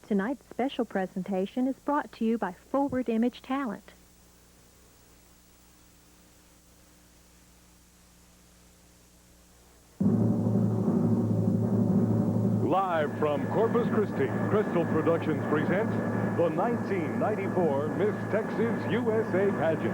Tonight's special presentation is brought to you by Forward Image Talent. Live from Corpus Christi, Crystal Productions presents the 1994 Miss Texas USA pageant.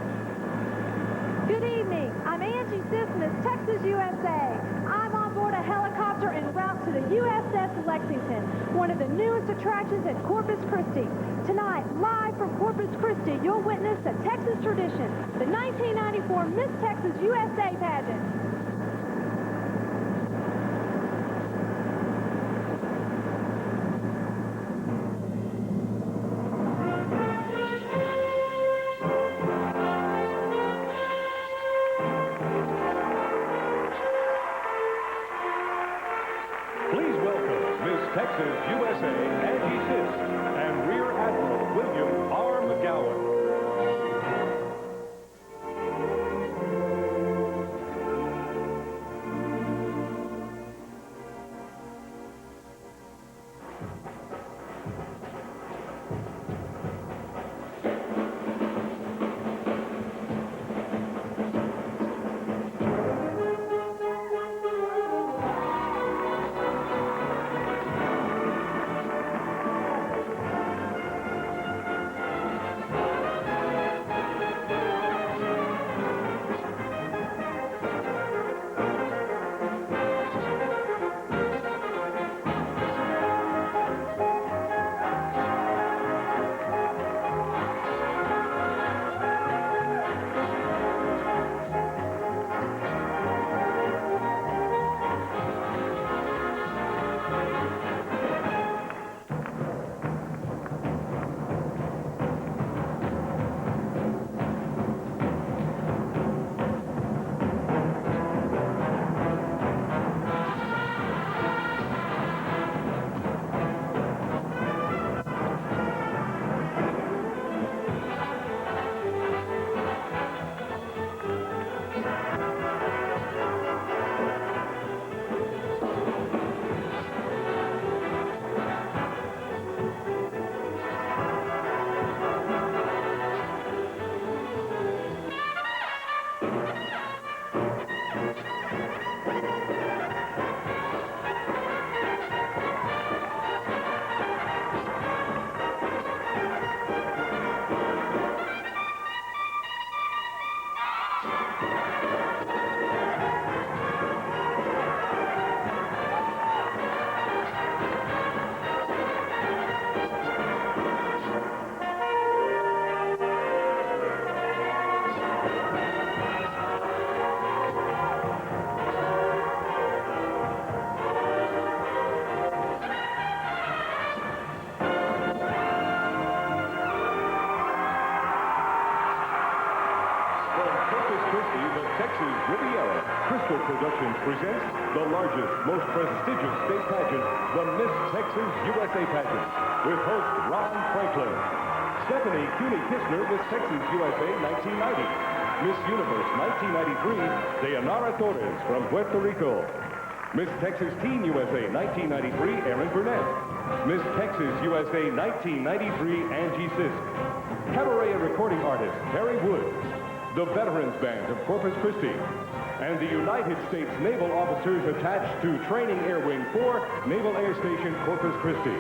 Good evening. I'm Angie Sis, Miss Texas USA. I'm on board a helicopter en route to the USS Lexington, one of the newest attractions at Corpus Christi. Tonight, live from Corpus Christi, you'll witness a Texas tradition, the 1994 Miss Texas USA pageant. Please welcome Miss Texas USA Angie Sis and Rear Admiral William R. McGowan. Texas Riviera, Crystal Productions presents the largest, most prestigious state pageant, the Miss Texas USA pageant, with host Ron Franklin. Stephanie Cuny-Kistner, Miss Texas USA 1990. Miss Universe 1993, Dayanara Torres from Puerto Rico. Miss Texas Teen USA 1993, Erin Burnett. Miss Texas USA 1993, Angie Sisk. Cabaret and recording artist, Terry Wood. The Veterans Band of Corpus Christi, and the United States Naval officers attached to Training Air Wing 4, Naval Air Station, Corpus Christi.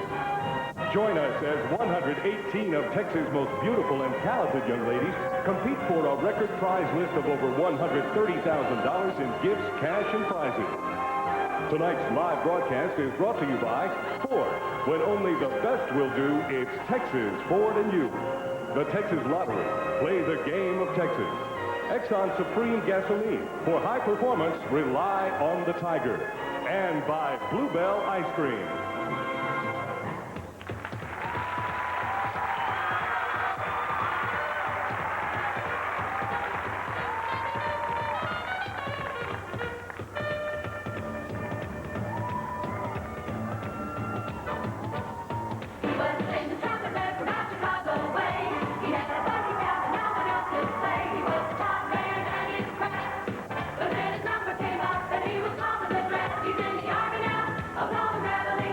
Join us as 118 of Texas' most beautiful and talented young ladies compete for a record prize list of over $130,000 in gifts, cash, and prizes. Tonight's live broadcast is brought to you by Ford. When only the best will do, it's Texas, Ford, and you. The Texas Lottery. Play the game of Texas. Exxon Supreme Gasoline. For high performance, rely on the Tiger. And by Bluebell Ice Cream. But then his number came up and he was calling the draft. He's in the army now, of long and readily.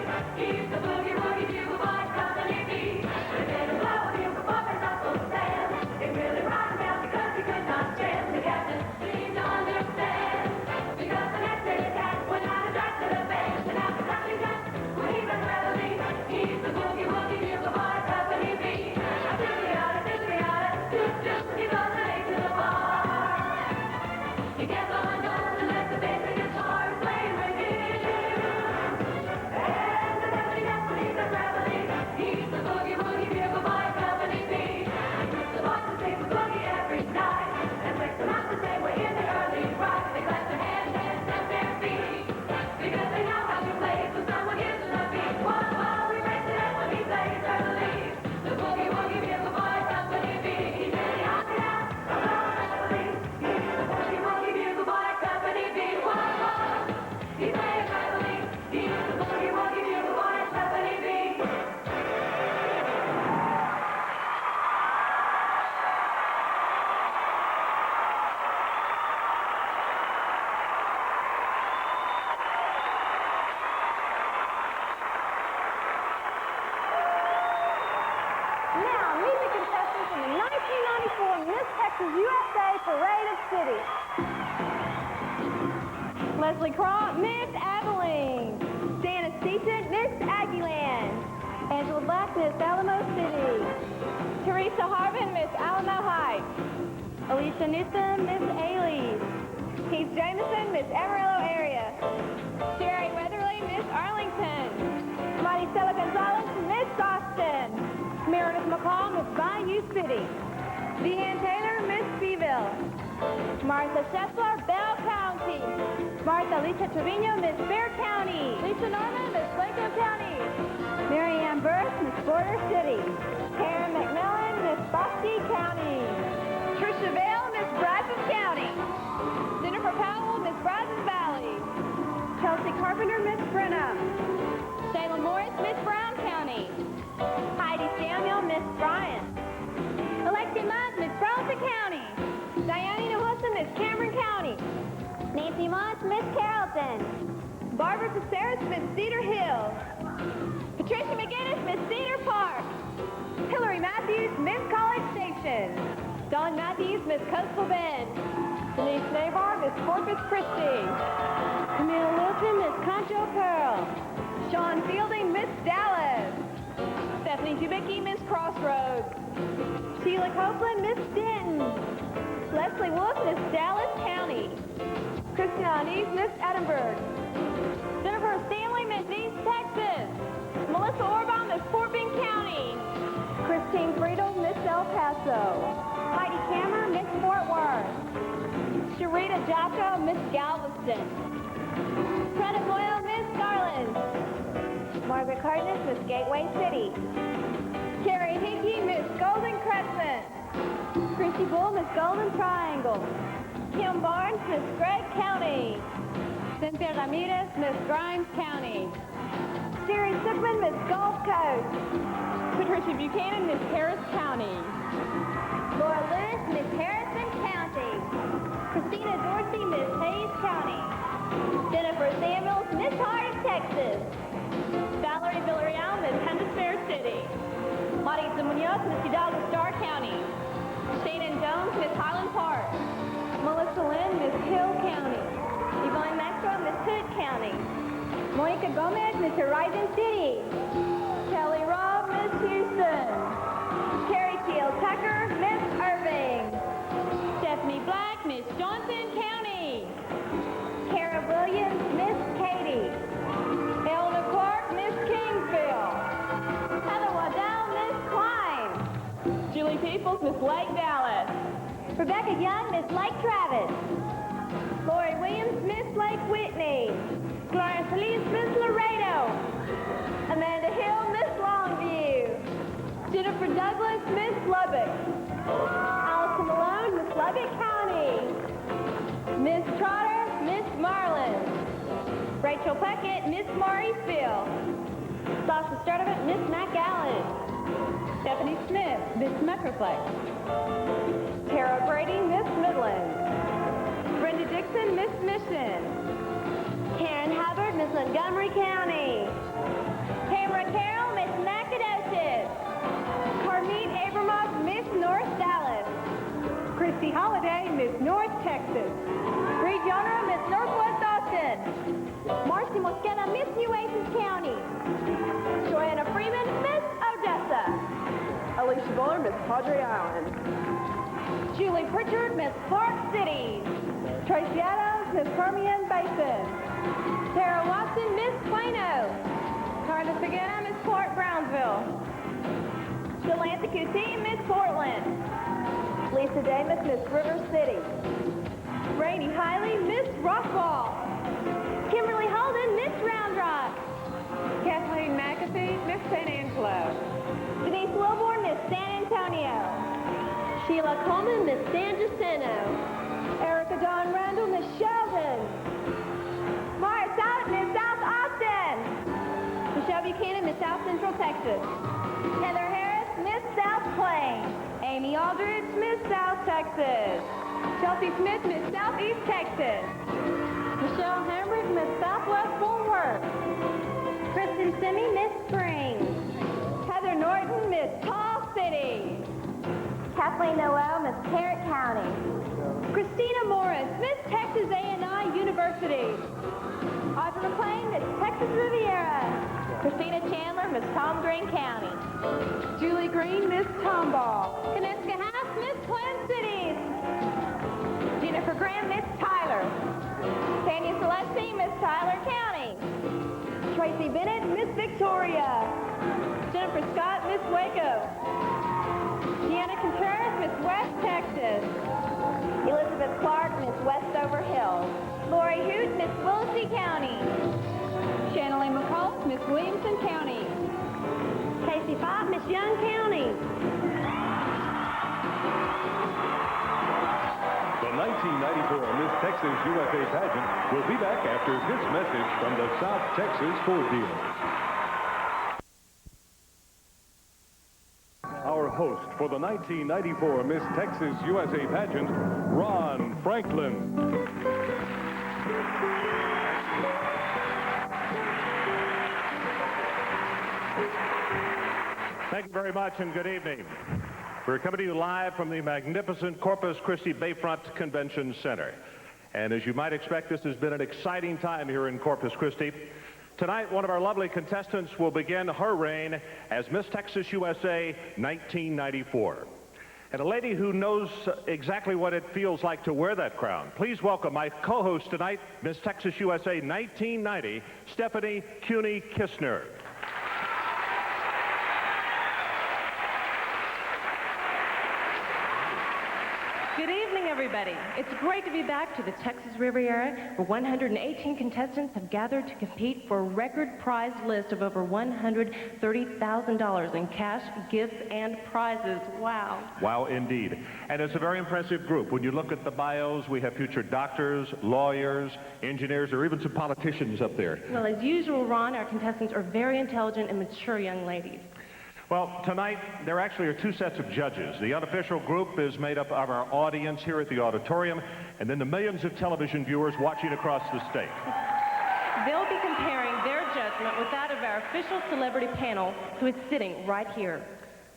the 1994 Miss Texas USA Parade of Cities. Leslie Craw, Miss Abilene. Dana Seaton, Miss Aggieland. Angela Black, Miss Alamo City. Teresa Harvin, Miss Alamo Heights. Alicia Newsom, Miss Aileys. Keith Jameson, Miss Amarillo area. Sherry Weatherly, Miss Arlington. Maricela Gonzalez, Miss Austin. Meredith McCall, Miss Bayou City. Deanne Taylor, Miss Beeville. Martha Scheffler, Bell County. Martha Alicia Trevino, Miss Bear County. Lisa Norman, Miss Waco County. Mary Ann Burris, Miss Border City. Karen McMillan, Miss Bosque County. Trisha Vale, Miss Brazos County. Jennifer Powell, Miss Brazos Valley. Chelsea Carpenter, Miss Brenham. Shayla Morris, Miss Brown County. Heidi Samuel, Miss Bryan. Alexi Mudd, Miss Burlington County. Diana Wilson, Miss Cameron County. Nancy Mott, Miss Carrollton. Barbara Caceres, Miss Cedar Hill. Patricia McGinnis, Miss Cedar Park. Hillary Matthews, Miss College Station. Dawn Matthews, Miss Coastal Bend. Denise Navar, Miss Corpus Christi. Camille Wilson, Miss Concho Pearl. Sean Fielding, Miss Dallas. Stephanie Dubicki, Miss Crossroads. Sheila Copeland, Miss Denton. Leslie Wolf, Miss Dallas County. Christian Anise, Miss Edinburgh. Jennifer Stanley, Miss East Texas. Melissa Orbaum, Miss Fort Bend County. Christine Friedel, Miss El Paso. Heidi Kammer, Miss Fort Worth. Sharita Jocko, Miss Galveston. Pretta Boyle, Miss Garland. Margaret Cardenas, Miss Gateway City. Carrie Hickey, Miss Golden Crescent. Chrissy Bull, Miss Golden Triangle. Kim Barnes, Miss Gregg County. Cynthia Ramirez, Miss Grimes County. Sherry Sickman, Miss Gulf Coast. Patricia Buchanan, Miss Harris County. Laura Lewis, Miss Harrison County. Christina Dorsey, Miss Hayes County. Jennifer Samuels, Miss Hart, Texas. Valerie Villarreal, Miss Henderson Fair City. Maritza Munoz, Miss Hidalgo Star County. Shannon Jones, Miss Highland Park. Melissa Lynn, Miss Hill County. Yvonne Maxwell, Miss Hood County. Monica Gomez, Miss Horizon City. Kelly Robb, Miss Houston. Carrie Teal Tucker, Miss Irving. Stephanie Black, Miss Johnson County. Kara Williams, Miss Katy. Eleanor Clark, Miss Kingsville. Heather Waddell, Miss Klein. Julie Peoples, Miss Lake Dallas. Rebecca Young, Miss Lake Travis. Lori Williams, Miss Lake Whitney. Gloria Feliz, Miss Laredo. Amanda Hill, Miss Longview. Jennifer Douglas, Miss Lubbock. Allison Malone, Miss Lubbock County. Miss Trotter, Miss Marlin. Rachel Puckett, Miss Mauriceville. Sasha Sturdivant, Miss McAllen. Stephanie Smith, Miss Metroplex. Tara Brady, Miss Midland. Brenda Dixon, Miss Mission. Karen Hubbard, Miss Montgomery County. Tamara Carroll, Miss Nacogdoches. Carmine Abramoff, Miss North Dallas. Christy Holliday, Miss North Texas. Bree Joner, Miss Northwest Austin. Marcy Mosqueda, Miss Nueces County. Joanna Freeman, Miss Odessa. Alicia Buller, Miss Padre Island. Julie Pritchard, Miss Park City. Tracy Adams, Miss Permian Basin. Tara Watson, Miss Plano. Carla Segura, Miss Port Brownsville. Delantha Couty, Miss Portland. Lisa Davis, Miss River City. Rainey Hiley, Miss Rockwall. Kimberly Holden, Miss Round Rock. Kathleen McAfee, Miss San Angelo. Denise Wilborn, Miss San Antonio. Sheila Coleman, Miss San Jacinto. Erica Dawn Randall, Miss Sheldon. Mara Sallet, Miss South Austin. Michelle Buchanan, Miss South Central Texas. Heather Harris, Miss South Plains. Amy Aldridge, Miss South Texas. Chelsea Smith, Miss Southeast Texas. Michelle Hambrick, Miss Southwest Fort Worth. Kristen Simi, Miss Springs. Heather Norton, Miss Tall City. Kathleen Noel, Miss Tarrant County. Christina Morris, Miss Texas A&I University. Audrey McLean, Miss Texas Riviera. Christina Chandler, Miss Tom Green County. Julie Green, Miss Tomball. Kaniska House, Miss Twin Cities. Jennifer Graham, Miss Tyler. Tanya Celeste, Miss Tyler County. Tracy Bennett, Miss Victoria. Jennifer Scott, Miss Waco. Deanna Contreras, Miss West Texas. Elizabeth Clark, Miss Westover Hills. Lori Hoot, Miss Willoughby County. Shanley McCullough, Miss Williamson County. Casey Fopp, Miss Young County. The 1994 Miss Texas USA pageant will be back after this message from the South Texas Ford dealers. Our host for the 1994 Miss Texas USA pageant, Ron Franklin. Thank you very much and good evening. We're coming to you live from the magnificent Corpus Christi Bayfront Convention Center. And as you might expect, this has been an exciting time here in Corpus Christi. Tonight, one of our lovely contestants will begin her reign as Miss Texas USA 1994. And a lady who knows exactly what it feels like to wear that crown. Please welcome my co-host tonight, Miss Texas USA 1990, Stephanie Cuny-Kistner. Good evening, everybody. It's great to be back to the Texas Riviera, where 118 contestants have gathered to compete for a record prize list of over $130,000 in cash, gifts, and prizes. Wow. Wow, indeed. And it's a very impressive group. When you look at the bios, we have future doctors, lawyers, engineers, or even some politicians up there. Well, as usual, Ron, our contestants are very intelligent and mature young ladies. Well, tonight, there actually are two sets of judges. The unofficial group is made up of our audience here at the auditorium, and then the millions of television viewers watching across the state. They'll be comparing their judgment with that of our official celebrity panel, who is sitting right here.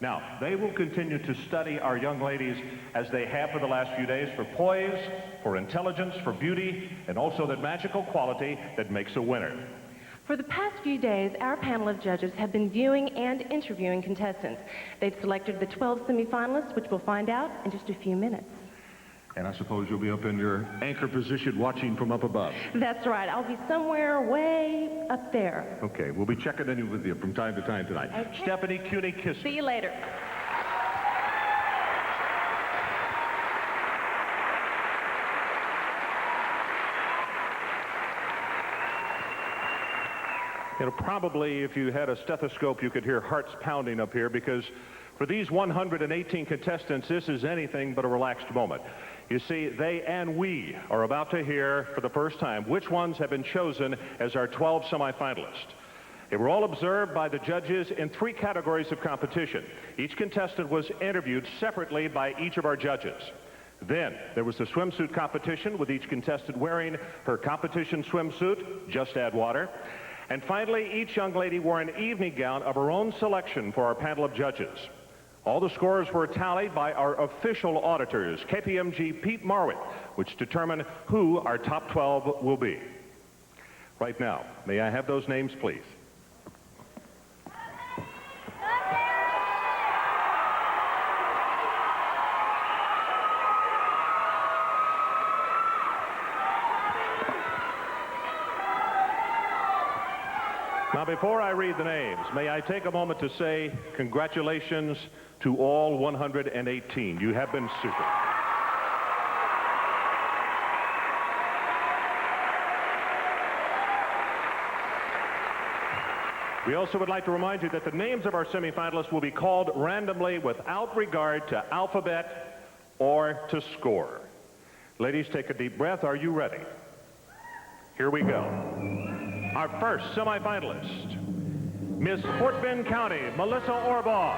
Now, they will continue to study our young ladies as they have for the last few days for poise, for intelligence, for beauty, and also that magical quality that makes a winner. For the past few days, our panel of judges have been viewing and interviewing contestants. They've selected the 12 semifinalists, which we'll find out in just a few minutes. And I suppose you'll be up in your anchor position watching from up above. That's right. I'll be somewhere way up there. Okay, we'll be checking in with you from time to time tonight. Okay. Stephanie Cuny-Kistner. See you later. You know, probably if you had a stethoscope, you could hear hearts pounding up here, because for these 118 contestants, this is anything but a relaxed moment. You see, they and we are about to hear for the first time which ones have been chosen as our 12 semifinalists. They were all observed by the judges in 3 categories of competition. Each contestant was interviewed separately by each of our judges. Then there was the swimsuit competition, with each contestant wearing her competition swimsuit, Just Add Water. And finally, each young lady wore an evening gown of her own selection for our panel of judges. All the scores were tallied by our official auditors, KPMG Pete Marwick, which determined who our top 12 will be. Right now, may I have those names, please? Now, before I read the names, may I take a moment to say congratulations to all 118. You have been super. We also would like to remind you that the names of our semifinalists will be called randomly without regard to alphabet or to score. Ladies, take a deep breath. Are you ready? Here we go. Our first semifinalist, Miss Fort Bend County, Melissa Orbaugh.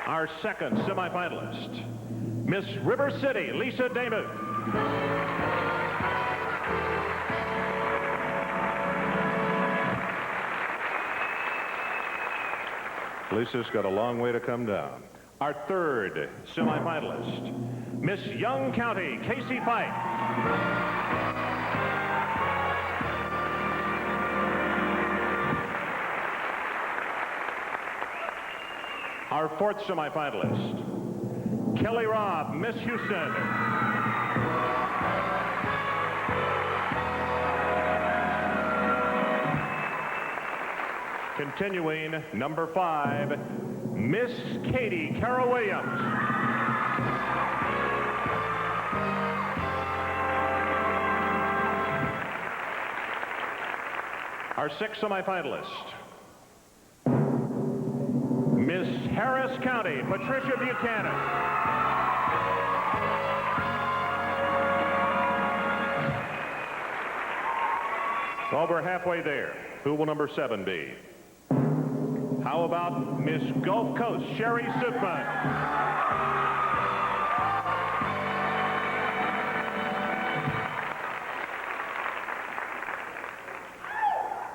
Our second semifinalist, Miss River City, Lisa Damon. Lisa's got a long way to come down. Our third semifinalist, Miss Young County, Casey Pike. Our fourth semifinalist, Kelly Robb, Miss Houston. Continuing, number 5, Miss Katie Carol Williams. Our sixth semifinalist, Miss Harris County, Patricia Buchanan. Well, we're halfway there. Who will number 7 be? How about Miss Gulf Coast, Sherry Supman?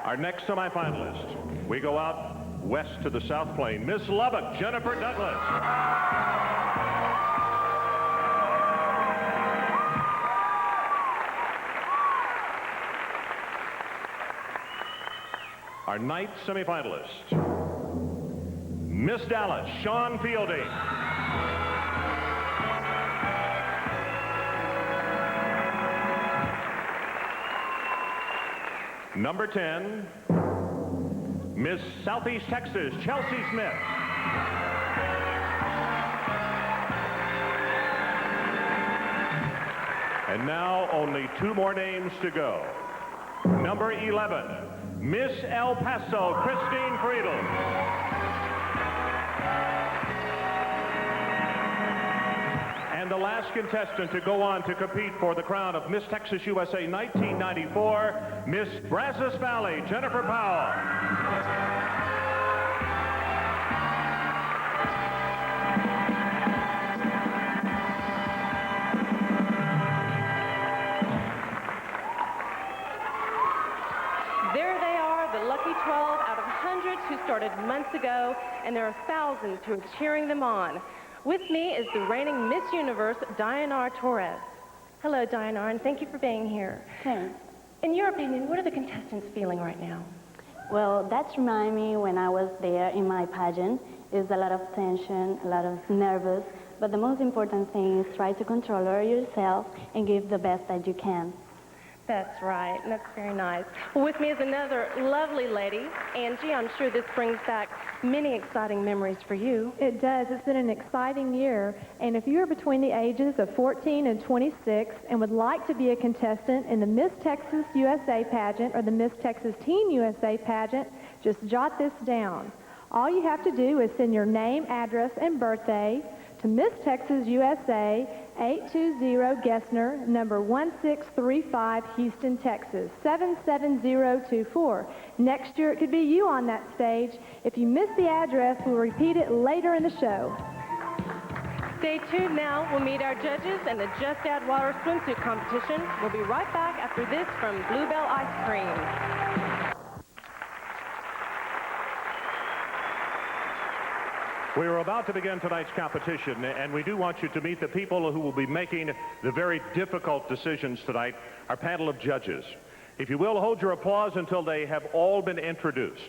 Our next semifinalist, we go out west to the South Plain, Miss Lubbock, Jennifer Douglas. Our ninth semifinalist, Miss Dallas, Sean Fielding. Number 10, Miss Southeast Texas, Chelsea Smith. And now only 2 more names to go. Number 11, Miss El Paso, Christine Friedel. And the last contestant to go on to compete for the crown of Miss Texas USA 1994, Miss Brazos Valley, Jennifer Powell. There they are, the lucky 12 out of hundreds who started months ago, and there are thousands who are cheering them on. With me is the reigning Miss Universe, Dianar Torres. Hello, Dianar, and thank you for being here. Thanks. In your opinion, what are the contestants feeling right now? Well, that reminds me when I was there in my pageant. There's a lot of tension, a lot of nervous, but the most important thing is try to control yourself and give the best that you can. That's right, and that's very nice. Well, with me is another lovely lady, Angie. I'm sure this brings back many exciting memories for you. It does. It's been an exciting year. And if you are between the ages of 14 and 26 and would like to be a contestant in the Miss Texas USA pageant or the Miss Texas Teen USA pageant, just jot this down. All you have to do is send your name, address, and birthday to Miss Texas USA, 820 Gessner, number 1635, Houston, Texas, 77024. Next year, it could be you on that stage. If you miss the address, we'll repeat it later in the show. Stay tuned now. We'll meet our judges and the Just Add Water swimsuit competition. We'll be right back after this from Bluebell Ice Cream. We are about to begin tonight's competition, and we do want you to meet the people who will be making the very difficult decisions tonight, our panel of judges. If you will, hold your applause until they have all been introduced.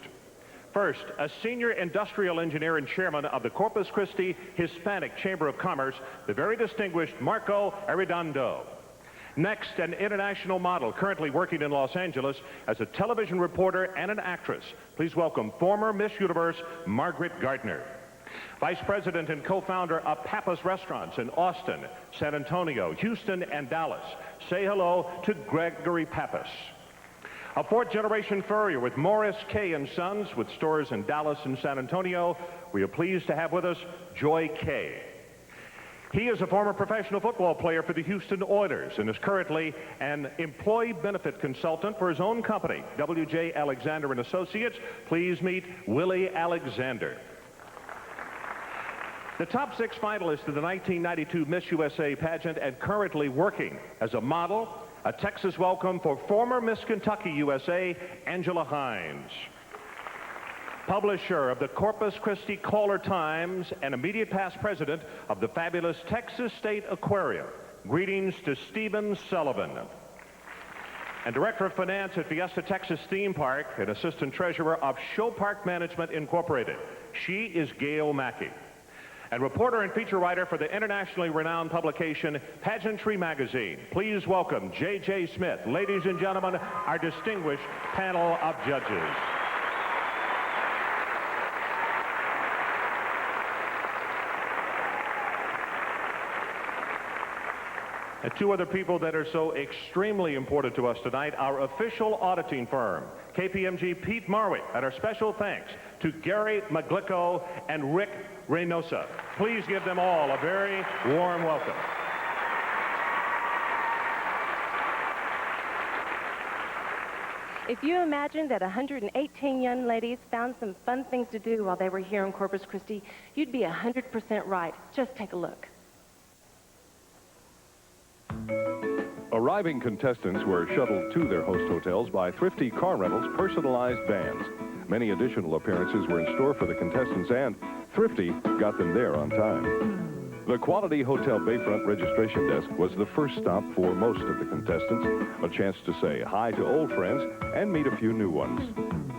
First, a senior industrial engineer and chairman of the Corpus Christi Hispanic Chamber of Commerce, the very distinguished Marco Arredondo. Next, an international model currently working in Los Angeles as a television reporter and an actress. Please welcome former Miss Universe, Margaret Gardner. Vice President and co-founder of Pappas Restaurants in Austin, San Antonio, Houston, and Dallas. Say hello to Gregory Pappas. A fourth-generation furrier with Morris K. & Sons with stores in Dallas and San Antonio. We are pleased to have with us Joy K. He is a former professional football player for the Houston Oilers and is currently an employee benefit consultant for his own company, W.J. Alexander & Associates. Please meet Willie Alexander. The top 6 finalists of the 1992 Miss USA pageant and currently working as a model, a Texas welcome for former Miss Kentucky USA, Angela Hines. publisher of the Corpus Christi Caller-Times, and immediate past president of the fabulous Texas State Aquarium. Greetings to Stephen Sullivan. And Director of Finance at Fiesta Texas Theme Park and Assistant Treasurer of Show Park Management Incorporated. She is Gail Mackey. And reporter and feature writer for the internationally renowned publication Pageantry Magazine. Please welcome J.J. Smith. Ladies and gentlemen, our distinguished panel of judges. And two other people that are so extremely important to us tonight, our official auditing firm, KPMG Pete Marwick, and our special thanks to Gary Maglico and Rick Reynosa. Please give them all a very warm welcome. If you imagine that 118 young ladies found some fun things to do while they were here in Corpus Christi, you'd be 100% right. Just take a look. Arriving contestants were shuttled to their host hotels by Thrifty Car Rentals personalized vans. Many additional appearances were in store for the contestants, and Thrifty got them there on time. The Quality Hotel Bayfront registration desk was the first stop for most of the contestants, a chance to say hi to old friends and meet a few new ones.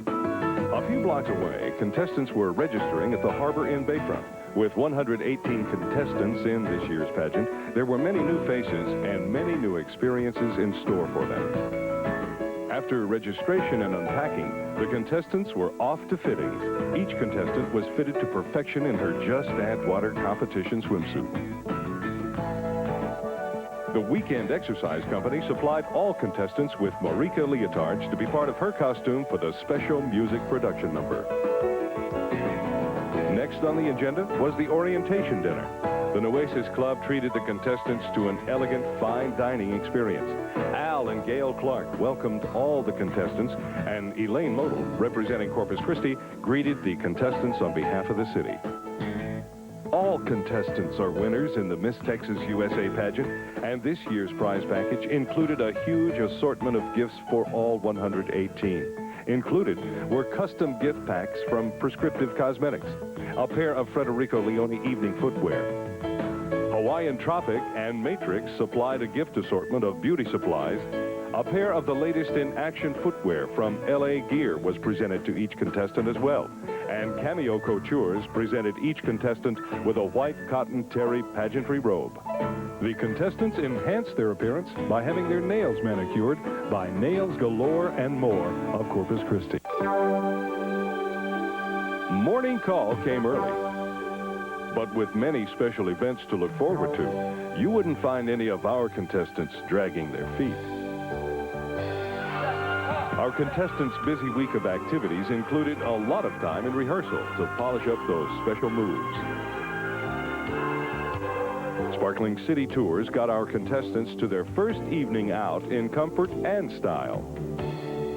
A few blocks away, contestants were registering at the Harbor Inn Bayfront. With 118 contestants in this year's pageant, there were many new faces and many new experiences in store for them. After registration and unpacking, the contestants were off to fittings. Each contestant was fitted to perfection in her Just Add Water competition swimsuit. The Weekend Exercise Company supplied all contestants with Marika leotards to be part of her costume for the special music production number. Next on the agenda was the orientation dinner. The Nueces Club treated the contestants to an elegant, fine dining experience. Al and Gail Clark welcomed all the contestants, and Elaine Model, representing Corpus Christi, greeted the contestants on behalf of the city. All contestants are winners in the Miss Texas USA pageant, and this year's prize package included a huge assortment of gifts for all 118. Included were custom gift packs from Prescriptive Cosmetics, a pair of Federico Leone evening footwear. Hawaiian Tropic and Matrix supplied a gift assortment of beauty supplies. A pair of the latest in action footwear from LA Gear was presented to each contestant as well. And Cameo Coutures presented each contestant with a white cotton terry pageantry robe. The contestants enhanced their appearance by having their nails manicured by Nails Galore and More of Corpus Christi. Morning call came early, but with many special events to look forward to, you wouldn't find any of our contestants dragging their feet. Our contestants' busy week of activities included a lot of time in rehearsal to polish up those special moves. Sparkling City Tours got our contestants to their first evening out in comfort and style.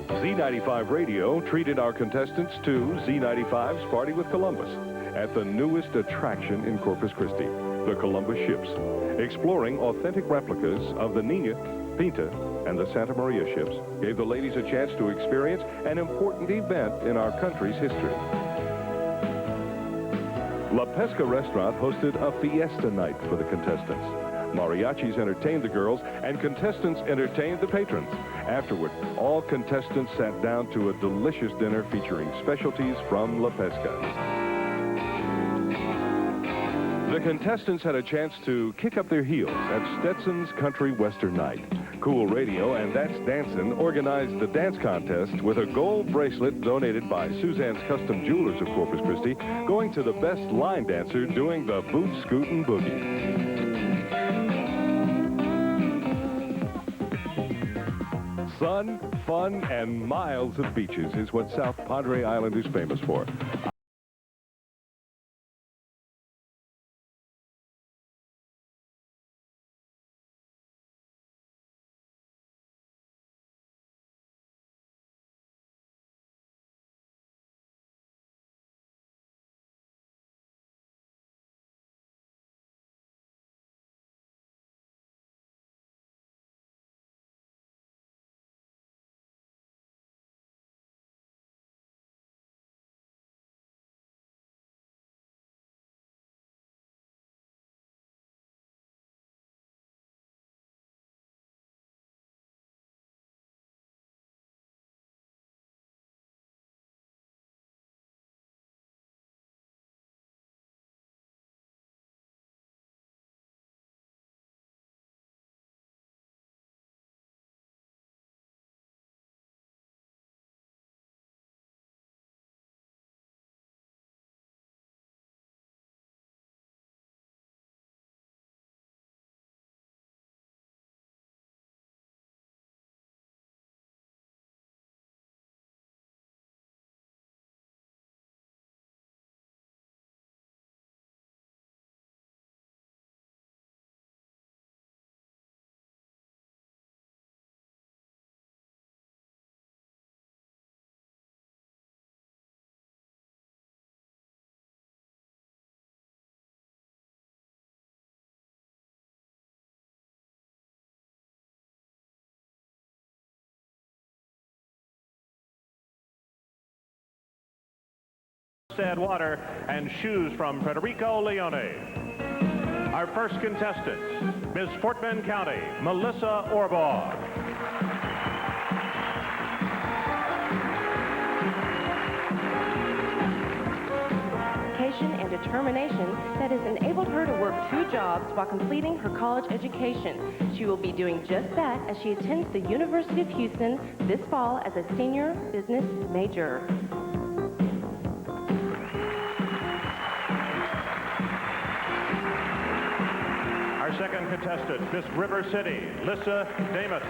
Z95 Radio treated our contestants to Z95's Party with Columbus at the newest attraction in Corpus Christi, the Columbus Ships, exploring authentic replicas of the Nina, Pinta, and the Santa Maria ships gave the ladies a chance to experience an important event in our country's history. La Pesca Restaurant hosted a fiesta night for the contestants. Mariachis entertained the girls, and contestants entertained the patrons. Afterward, all contestants sat down to a delicious dinner featuring specialties from La Pesca. The contestants had a chance to kick up their heels at Stetson's Country Western Night. Cool Radio and That's Dancin' organized the dance contest with a gold bracelet donated by Suzanne's Custom Jewelers of Corpus Christi, going to the best line dancer doing the boot scootin' boogie. Sun, fun, and miles of beaches is what South Padre Island is famous for. Add water and shoes from Federico Leone. Our first contestant, Miss Fort Bend County, Melissa Orbaugh. And determination that has enabled her to work 2 jobs while completing her college education. She will be doing just that as she attends the University of Houston this fall as a senior business major. Our second contestant, Miss River City, Lissa Damus.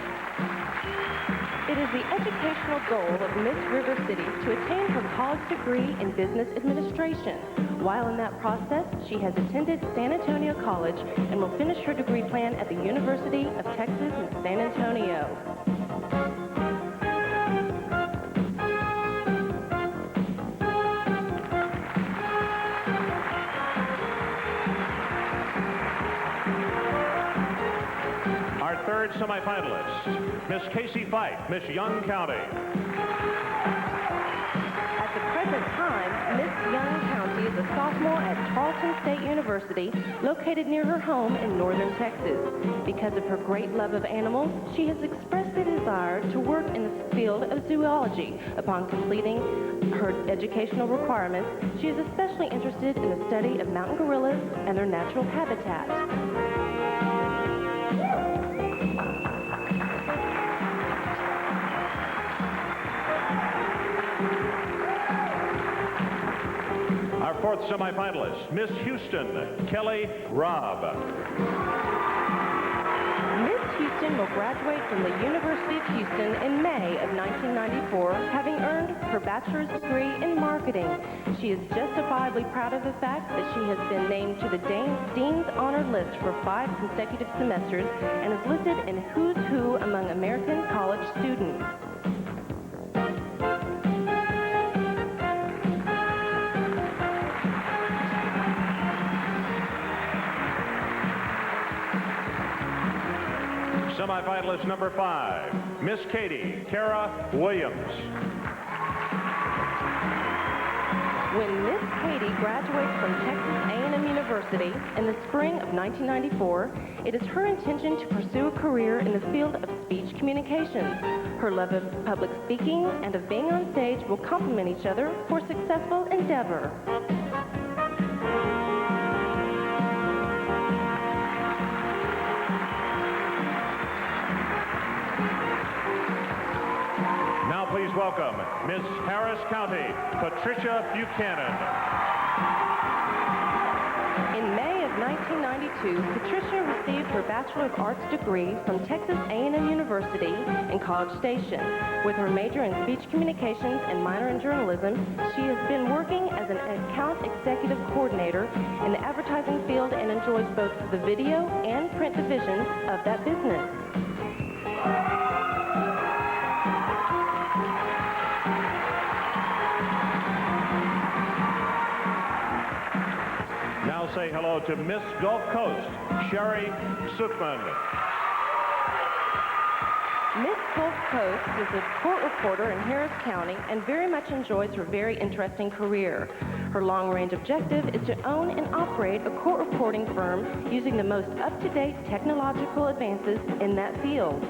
It is the educational goal of Miss River City to attain her college degree in business administration. While in that process, she has attended San Antonio College and will finish her degree plan at the University of Texas in San Antonio. Our third semifinalist, Miss Casey Fife, Miss Young County. At the present time, Miss Young County is a sophomore at Tarleton State University, located near her home in northern Texas. Because of her great love of animals, she has expressed a desire to work in the field of zoology. Upon completing her educational requirements, she is especially interested in the study of mountain gorillas and their natural habitat. Our fourth semifinalist, Miss Houston, Kelly Robb. Miss Houston will graduate from the University of Houston in May of 1994, having earned her bachelor's degree in marketing. She is justifiably proud of the fact that she has been named to the Dean's Honored List for 5 consecutive semesters and is listed in Who's Who among American college students. Semifinalist number 5, Miss Katie Kara Williams. When Miss Katie graduates from Texas A&M University in the spring of 1994, it is her intention to pursue a career in the field of speech communications. Her love of public speaking and of being on stage will complement each other for a successful endeavor. Now please welcome Miss Harris County, Patricia Buchanan. In May of 1992, Patricia received her Bachelor of Arts degree from Texas A&M University in College Station. With her major in speech communications and minor in journalism, she has been working as an account executive coordinator in the advertising field and enjoys both the video and print divisions of that business. Now say hello to Miss Gulf Coast, Sherry Sukman. Miss Gulf Coast is a court reporter in Harris County and very much enjoys her very interesting career. Her long-range objective is to own and operate a court reporting firm using the most up-to-date technological advances in that field.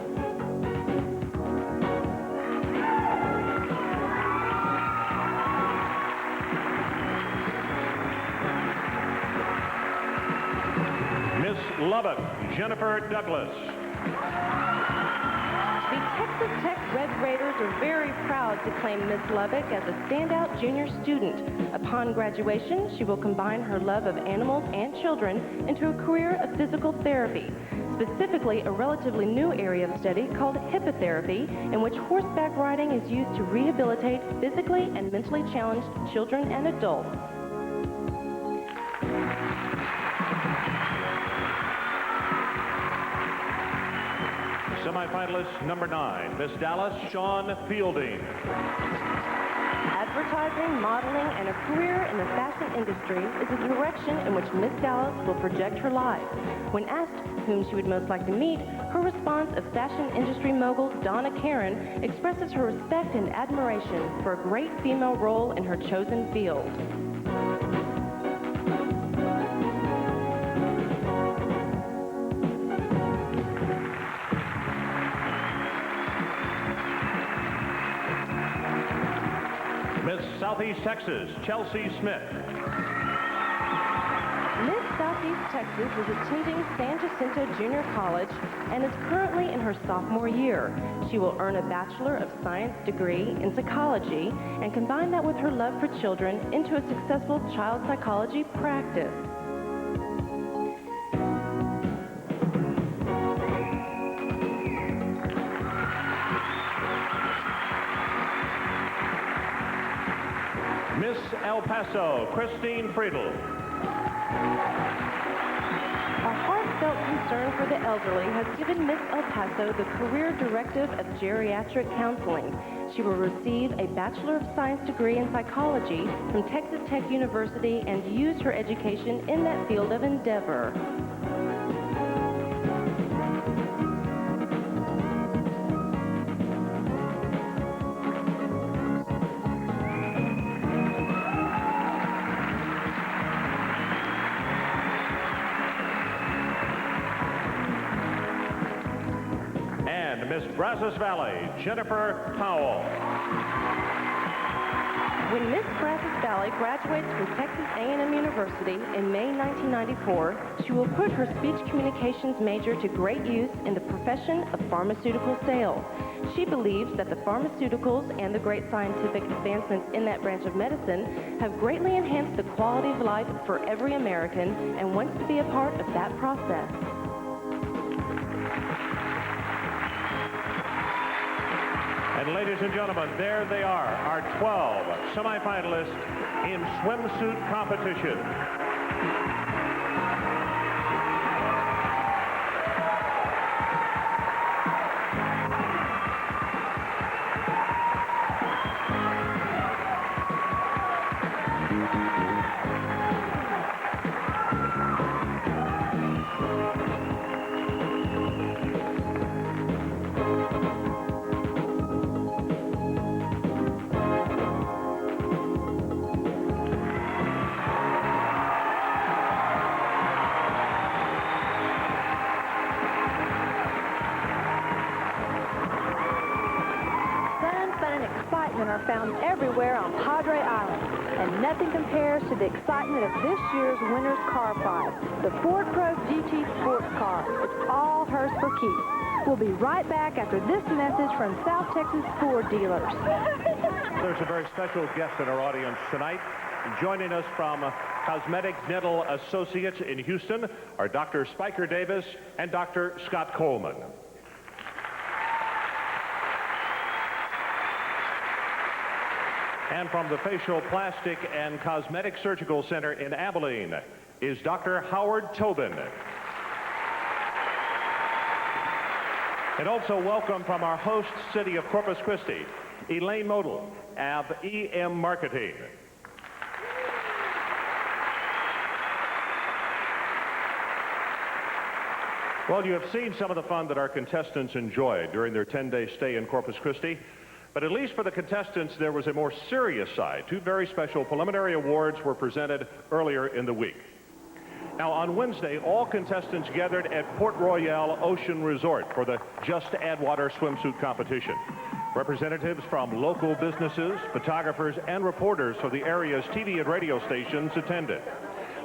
Miss Lubbock, Jennifer Douglas. The Texas Tech Red Raiders are very proud to claim Miss Lubbock as a standout junior student. Upon graduation, she will combine her love of animals and children into a career of physical therapy, specifically a relatively new area of study called hippotherapy, in which horseback riding is used to rehabilitate physically and mentally challenged children and adults. Semifinalist number 9, Miss Dallas Shawn Fielding. At advertising, modeling, and a career in the fashion industry is the direction in which Miss Dallas will project her life. When asked whom she would most like to meet, her response of fashion industry mogul Donna Karan expresses her respect and admiration for a great female role in her chosen field. Miss Southeast Texas, Chelsea Smith. Miss Southeast Texas is attending San Jacinto Junior College and is currently in her sophomore year. She will earn a Bachelor of Science degree in psychology and combine that with her love for children into a successful child psychology practice. Miss El Paso, Christine Friedel. A heartfelt concern for the elderly has given Miss El Paso the career directive of geriatric counseling. She will receive a Bachelor of Science degree in psychology from Texas Tech University and use her education in that field of endeavor. Miss Brazos Valley, Jennifer Powell. When Miss Brazos Valley graduates from Texas A&M University in May 1994, she will put her speech communications major to great use in the profession of pharmaceutical sales. She believes that the pharmaceuticals and the great scientific advancements in that branch of medicine have greatly enhanced the quality of life for every American and wants to be a part of that process. And ladies and gentlemen, there they are, our 12 semifinalists in swimsuit competition. Are found everywhere on Padre Island, and nothing compares to the excitement of this year's winner's car prize, the Ford Pro GT Sports Car. It's all hers for keeps. We'll be right back after this message from South Texas Ford dealers. There's a very special guest in our audience tonight. Joining us from Cosmetic Dental Associates in Houston are Dr. Spiker Davis and Dr. Scott Coleman. And from the Facial Plastic and Cosmetic Surgical Center in Abilene is Dr. Howard Tobin. And also welcome from our host city of Corpus Christi, Elaine Model of EM Marketing. Well, you have seen some of the fun that our contestants enjoyed during their 10-day stay in Corpus Christi. But at least for the contestants, there was a more serious side. Two very special preliminary awards were presented earlier in the week. Now, on Wednesday, all contestants gathered at Port Royale Ocean Resort for the Just Add Water swimsuit competition. Representatives from local businesses, photographers, and reporters for the area's TV and radio stations attended.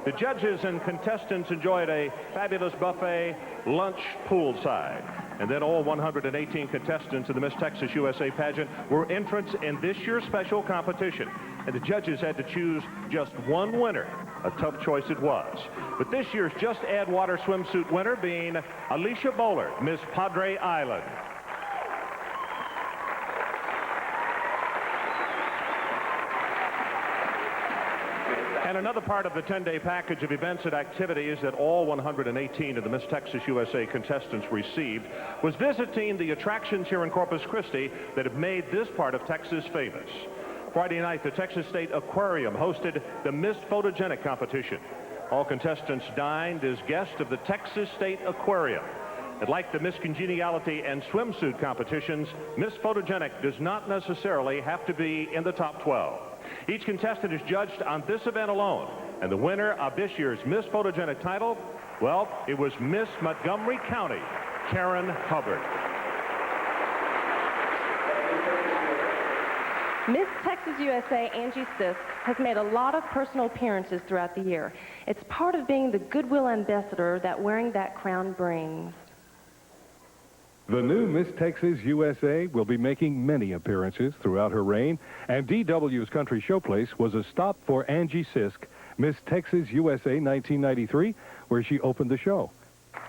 The judges and contestants enjoyed a fabulous buffet lunch poolside. And then all 118 contestants in the Miss Texas USA pageant were entrants in this year's special competition. And the judges had to choose just one winner. A tough choice it was. But this year's Just Add Water swimsuit winner being Alicia Bowler, Miss Padre Island. And another part of the 10-day package of events and activities that all 118 of the Miss Texas USA contestants received was visiting the attractions here in Corpus Christi that have made this part of Texas famous. Friday night, the Texas State Aquarium hosted the Miss Photogenic competition. All contestants dined as guests of the Texas State Aquarium. And like the Miss Congeniality and swimsuit competitions, Miss Photogenic does not necessarily have to be in the top 12. Each contestant is judged on this event alone. And the winner of this year's Miss Photogenic title, well, it was Miss Montgomery County, Karen Hubbard. Miss Texas USA, Angie Sisk, has made a lot of personal appearances throughout the year. It's part of being the goodwill ambassador that wearing that crown brings. The new Miss Texas USA will be making many appearances throughout her reign, and DW's Country Showplace was a stop for Angie Sisk, Miss Texas USA 1993, where she opened the show.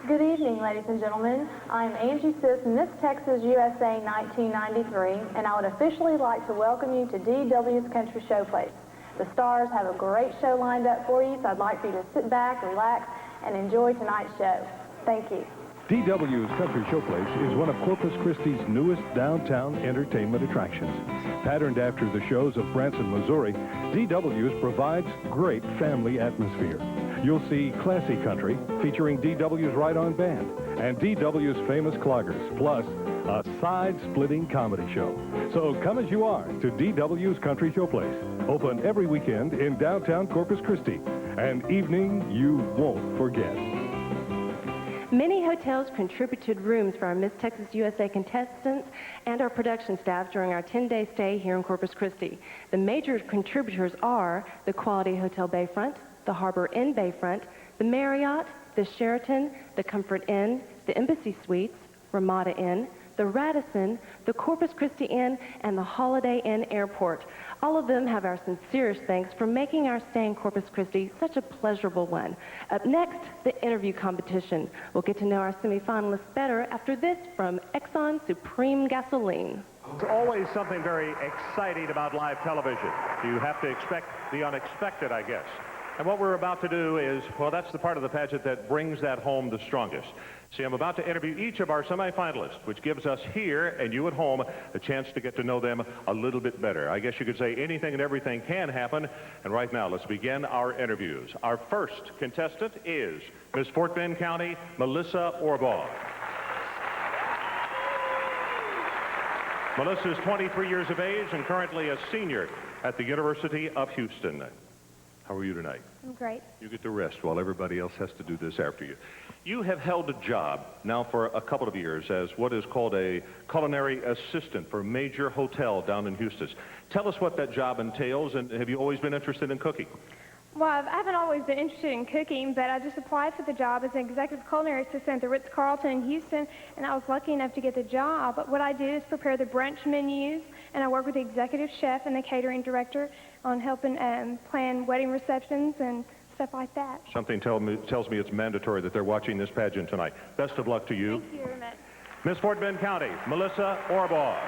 Good evening, ladies and gentlemen. I'm Angie Sisk, Miss Texas USA 1993, and I would officially like to welcome you to DW's Country Showplace. The stars have a great show lined up for you, so I'd like for you to sit back, relax, and enjoy tonight's show. Thank you. DW's Country Showplace is one of Corpus Christi's newest downtown entertainment attractions. Patterned after the shows of Branson, Missouri, DW's provides great family atmosphere. You'll see classy country featuring DW's Right On Band and DW's famous cloggers, plus a side-splitting comedy show. So come as you are to DW's Country Showplace, open every weekend in downtown Corpus Christi, an evening you won't forget. Many hotels contributed rooms for our Miss Texas USA contestants and our production staff during our 10-day stay here in Corpus Christi. The major contributors are the Quality Hotel Bayfront, the Harbor Inn Bayfront, the Marriott, the Sheraton, the Comfort Inn, the Embassy Suites, Ramada Inn, the Radisson, the Corpus Christi Inn, and the Holiday Inn Airport. All of them have our sincerest thanks for making our stay in Corpus Christi such a pleasurable one. Up next, the interview competition. We'll get to know our semifinalists better after this from Exxon Supreme Gasoline. There's always something very exciting about live television. You have to expect the unexpected, I guess. And what we're about to do is, well, that's the part of the pageant that brings that home the strongest. See, I'm about to interview each of our semifinalists, which gives us here and you at home a chance to get to know them a little bit better. I guess you could say anything and everything can happen. And right now, let's begin our interviews. Our first contestant is Miss Fort Bend County, Melissa Orbaugh. Melissa is 23 years of age and currently a senior at the University of Houston. How are you tonight? I'm great. You get to rest while everybody else has to do this after you. You have held a job now for a couple of years as what is called a culinary assistant for a major hotel down in Houston. Tell us what that job entails, and have you always been interested in cooking? Well, I haven't always been interested in cooking, but I just applied for the job as an executive culinary assistant at the Ritz-Carlton in Houston, and I was lucky enough to get the job. But what I do is prepare the brunch menus, and I work with the executive chef and the catering director on helping plan wedding receptions and stuff like that. Something tells me it's mandatory that they're watching this pageant tonight. Best of luck to you. Thank you very much. Miss Fort Bend County, Melissa Orbaugh.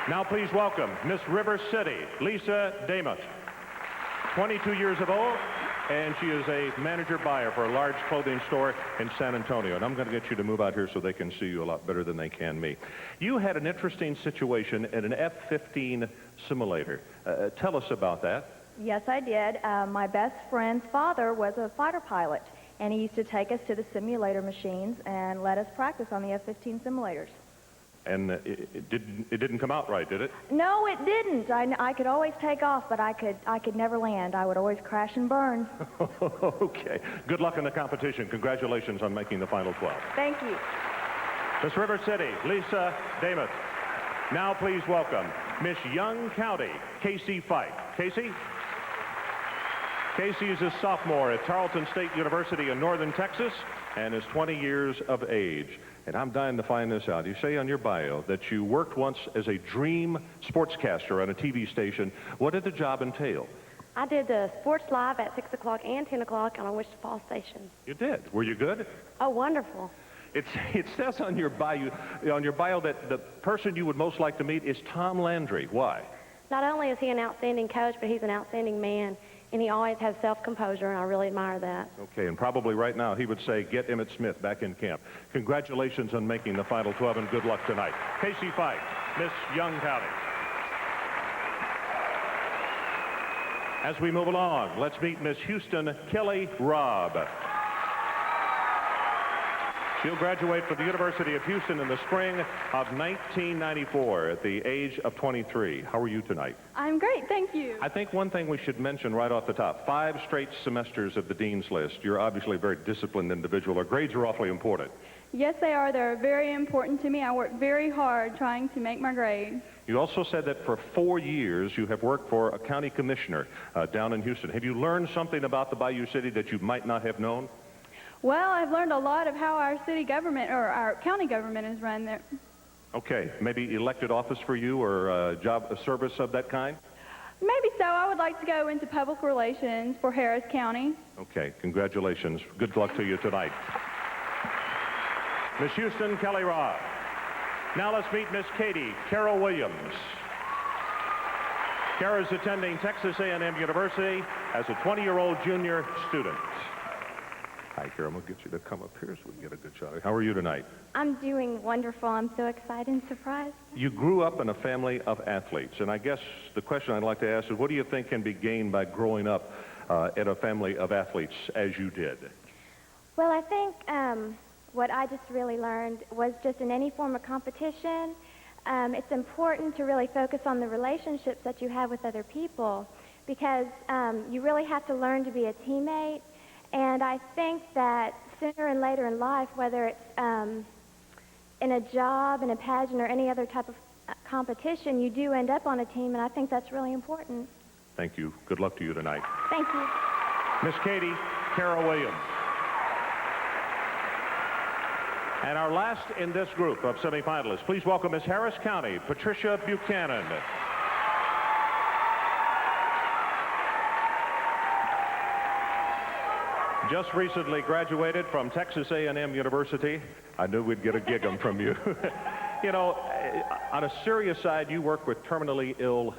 Now please welcome Miss River City, Lisa Damut. 22 years of old, and she is a manager buyer for a large clothing store in San Antonio. And I'm going to get you to move out here so they can see you a lot better than they can me. You had an interesting situation in an F-15 simulator. Tell us about that. Yes, I did. My best friend's father was a fighter pilot, and he used to take us to the simulator machines and let us practice on the F-15 simulators. And it didn't come out right, did it? No, it didn't. I could always take off, but I could never land. I would always crash and burn. Okay. Good luck in the competition. Congratulations on making the final 12. Thank you. Miss River City, Lisa Damut. Now please welcome Miss Young County, Casey Fife. Casey? Casey is a sophomore at Tarleton State University in Northern Texas and is 20 years of age. And I'm dying to find this out. You say on your bio that you worked once as a dream sportscaster on a TV station. What did the job entail? I did the sports live at 6 o'clock and 10 o'clock on Wichita Falls Station. You did. Were you good? Oh, wonderful. It says on your bio that the person you would most like to meet is Tom Landry. Why? Not only is he an outstanding coach, but he's an outstanding man, and he always has self-composure, and I really admire that. Okay, and probably right now he would say, get Emmett Smith back in camp. Congratulations on making the final 12, and good luck tonight. Casey Fife, Miss Young County. As we move along, let's meet Miss Houston Kelly Robb. She'll graduate from the University of Houston in the spring of 1994 at the age of 23. How are you tonight? I'm great, thank you. I think one thing we should mention right off the top, 5 straight semesters of the Dean's List. You're obviously a very disciplined individual. Our grades are awfully important. Yes, they are. They're very important to me. I work very hard trying to make my grades. You also said that for 4 years you have worked for a county commissioner down in Houston. Have you learned something about the Bayou City that you might not have known? Well, I've learned a lot of how our city government, or our county government, is run there. Okay, maybe elected office for you or a service of that kind? Maybe so. I would like to go into public relations for Harris County. Okay, congratulations. Good luck to you tonight. Miss Houston Kelly Robb. Now let's meet Miss Katie Carol Williams. Kara's attending Texas A&M University as a 20-year-old junior student. Hi, Kara. I'm going to get you to come up here so we can get a good shot. How are you tonight? I'm doing wonderful. I'm so excited and surprised. You grew up in a family of athletes, and I guess the question I'd like to ask is, what do you think can be gained by growing up in a family of athletes as you did? Well, I think what I just really learned was just in any form of competition, it's important to really focus on the relationships that you have with other people, because you really have to learn to be a teammate. And I think that sooner and later in life, whether it's in a job, in a pageant, or any other type of competition, you do end up on a team, and I think that's really important. Thank you. Good luck to you tonight. Thank you. Miss Katie Carol Williams. And our last in this group of semifinalists, please welcome Miss Harris County, Patricia Buchanan. Just recently graduated from Texas A&M University. I knew we'd get a gig 'em from you. You know, on a serious side, you work with terminally ill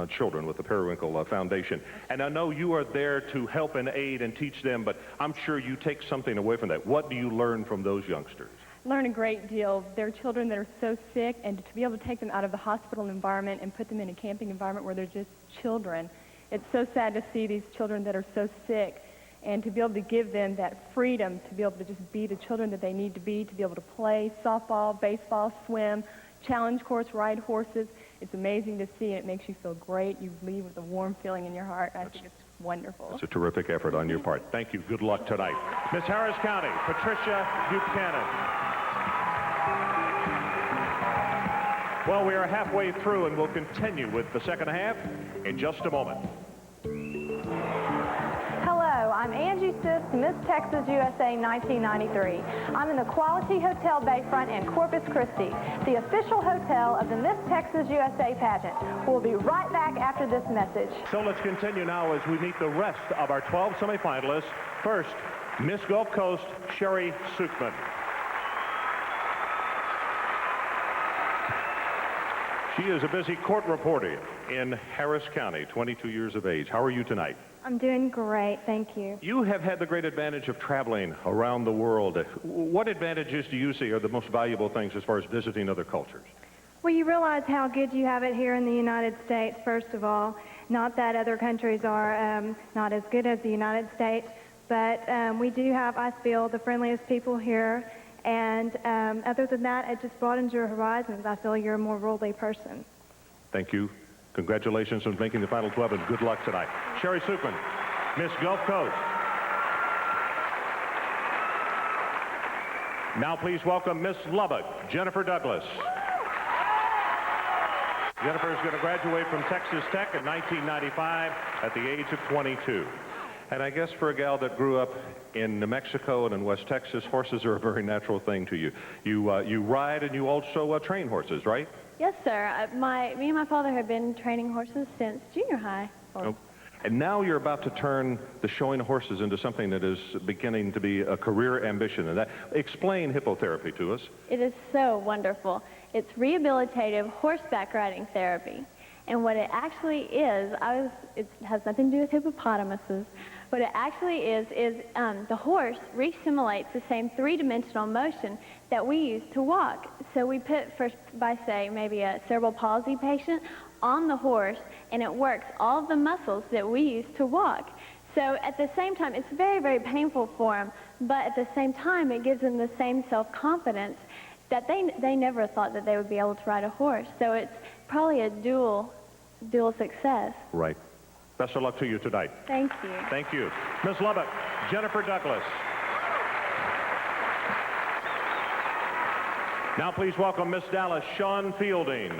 children with the Periwinkle Foundation. And I know you are there to help and aid and teach them, but I'm sure you take something away from that. What do you learn from those youngsters? Learn a great deal. They're children that are so sick, and to be able to take them out of the hospital environment and put them in a camping environment where they're just children. It's so sad to see these children that are so sick, and to be able to give them that freedom to be able to just be the children that they need to be able to play softball, baseball, swim, challenge course, ride horses. It's amazing to see, and it makes you feel great. You leave with a warm feeling in your heart. I think it's wonderful. It's a terrific effort on your part. Thank you. Good luck tonight. Miss Harris County, Patricia Buchanan. Well, we are halfway through, and we'll continue with the second half in just a moment. Hello, I'm Angie Sis, Miss Texas USA 1993. I'm in the Quality Hotel Bayfront in Corpus Christi, the official hotel of the Miss Texas USA pageant. We'll be right back after this message. So let's continue now as we meet the rest of our 12 semifinalists. First, Miss Gulf Coast, Sherry Sukman. She is a busy court reporter in Harris County, 22 years of age. How are you tonight? I'm doing great, thank you. You have had the great advantage of traveling around the world. What advantages do you see are the most valuable things as far as visiting other cultures? Well, you realize how good you have it here in the United States, first of all. Not that other countries are not as good as the United States, but we do have, I feel, the friendliest people here. And other than that, it just broadens your horizons. I feel you're a more worldly person. Thank you. Congratulations on making the Final 12, and good luck tonight. Sherry Sukman, Miss Gulf Coast. Now please welcome Miss Lubbock, Jennifer Douglas. Jennifer is going to graduate from Texas Tech in 1995 at the age of 22. And I guess for a gal that grew up in New Mexico and in West Texas, horses are a very natural thing to you. You ride and you also train horses, right? Yes, sir. Me and my father have been training horses since junior high. And now you're about to turn the showing of horses into something that is beginning to be a career ambition. And explain hippotherapy to us. It is so wonderful. It's rehabilitative horseback riding therapy. And what it actually is, it has nothing to do with hippopotamuses. What it actually is the horse re-simulates the same three-dimensional motion that we use to walk. So we put, by say, maybe a cerebral palsy patient on the horse, and it works all of the muscles that we use to walk. So at the same time, it's very, very painful for them, but at the same time, it gives them the same self-confidence that they never thought that they would be able to ride a horse. So it's probably a dual success. Right. Best of luck to you tonight. Thank you. Thank you. Ms. Lubbock, Jennifer Douglas. Now please welcome Miss Dallas, Sean Fielding.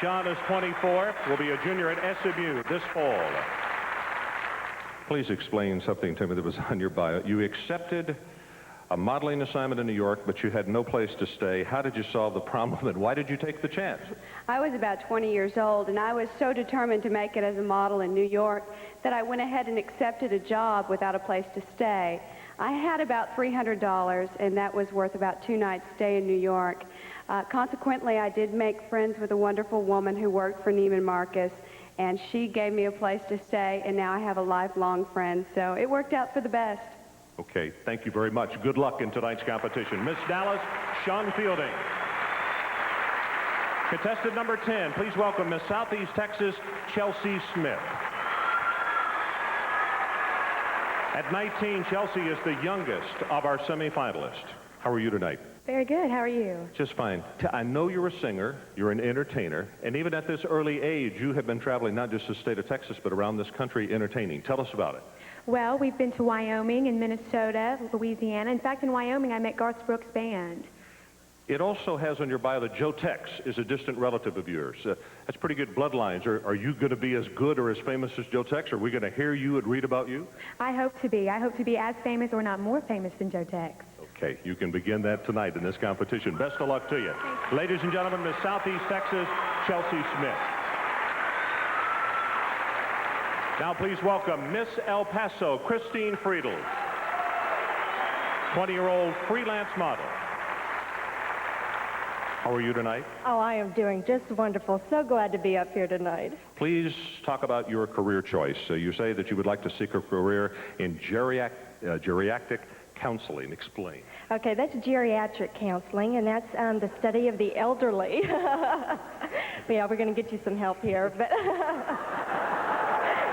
Sean is 24, will be a junior at SMU this fall. Please explain something to me that was on your bio. You accepted a modeling assignment in New York, but you had no place to stay. How did you solve the problem, and why did you take the chance? I was about 20 years old, and I was so determined to make it as a model in New York that I went ahead and accepted a job without a place to stay. I had about $300, and that was worth about 2 nights' stay in New York. Consequently, I did make friends with a wonderful woman who worked for Neiman Marcus, and she gave me a place to stay, and now I have a lifelong friend, so it worked out for the best. Okay, thank you very much. Good luck in tonight's competition. Miss Dallas, Sean Fielding. Contestant number 10, please welcome Miss Southeast Texas, Chelsea Smith. At 19, Chelsea is the youngest of our semifinalists. How are you tonight? Very good. How are you? Just fine. I know you're a singer, you're an entertainer, and even at this early age, you have been traveling not just the state of Texas, but around this country entertaining. Tell us about it. Well, we've been to Wyoming and Minnesota, Louisiana. In fact, in Wyoming, I met Garth Brooks' band. It also has on your bio that Joe Tex is a distant relative of yours. That's pretty good bloodlines. Are you going to be as good or as famous as Joe Tex? Are we going to hear you and read about you? I hope to be. I hope to be as famous or not more famous than Joe Tex. Okay, you can begin that tonight in this competition. Best of luck to you. Ladies and gentlemen, Miss Southeast Texas, Chelsea Smith. Now please welcome Miss El Paso, Christine Friedel, 20-year-old freelance model. How are you tonight? Oh, I am doing just wonderful. So glad to be up here tonight. Please talk about your career choice. You say that you would like to seek a career in geriatric counseling. Explain. Okay, that's geriatric counseling, and that's the study of the elderly. Yeah, we're going to get you some help here, but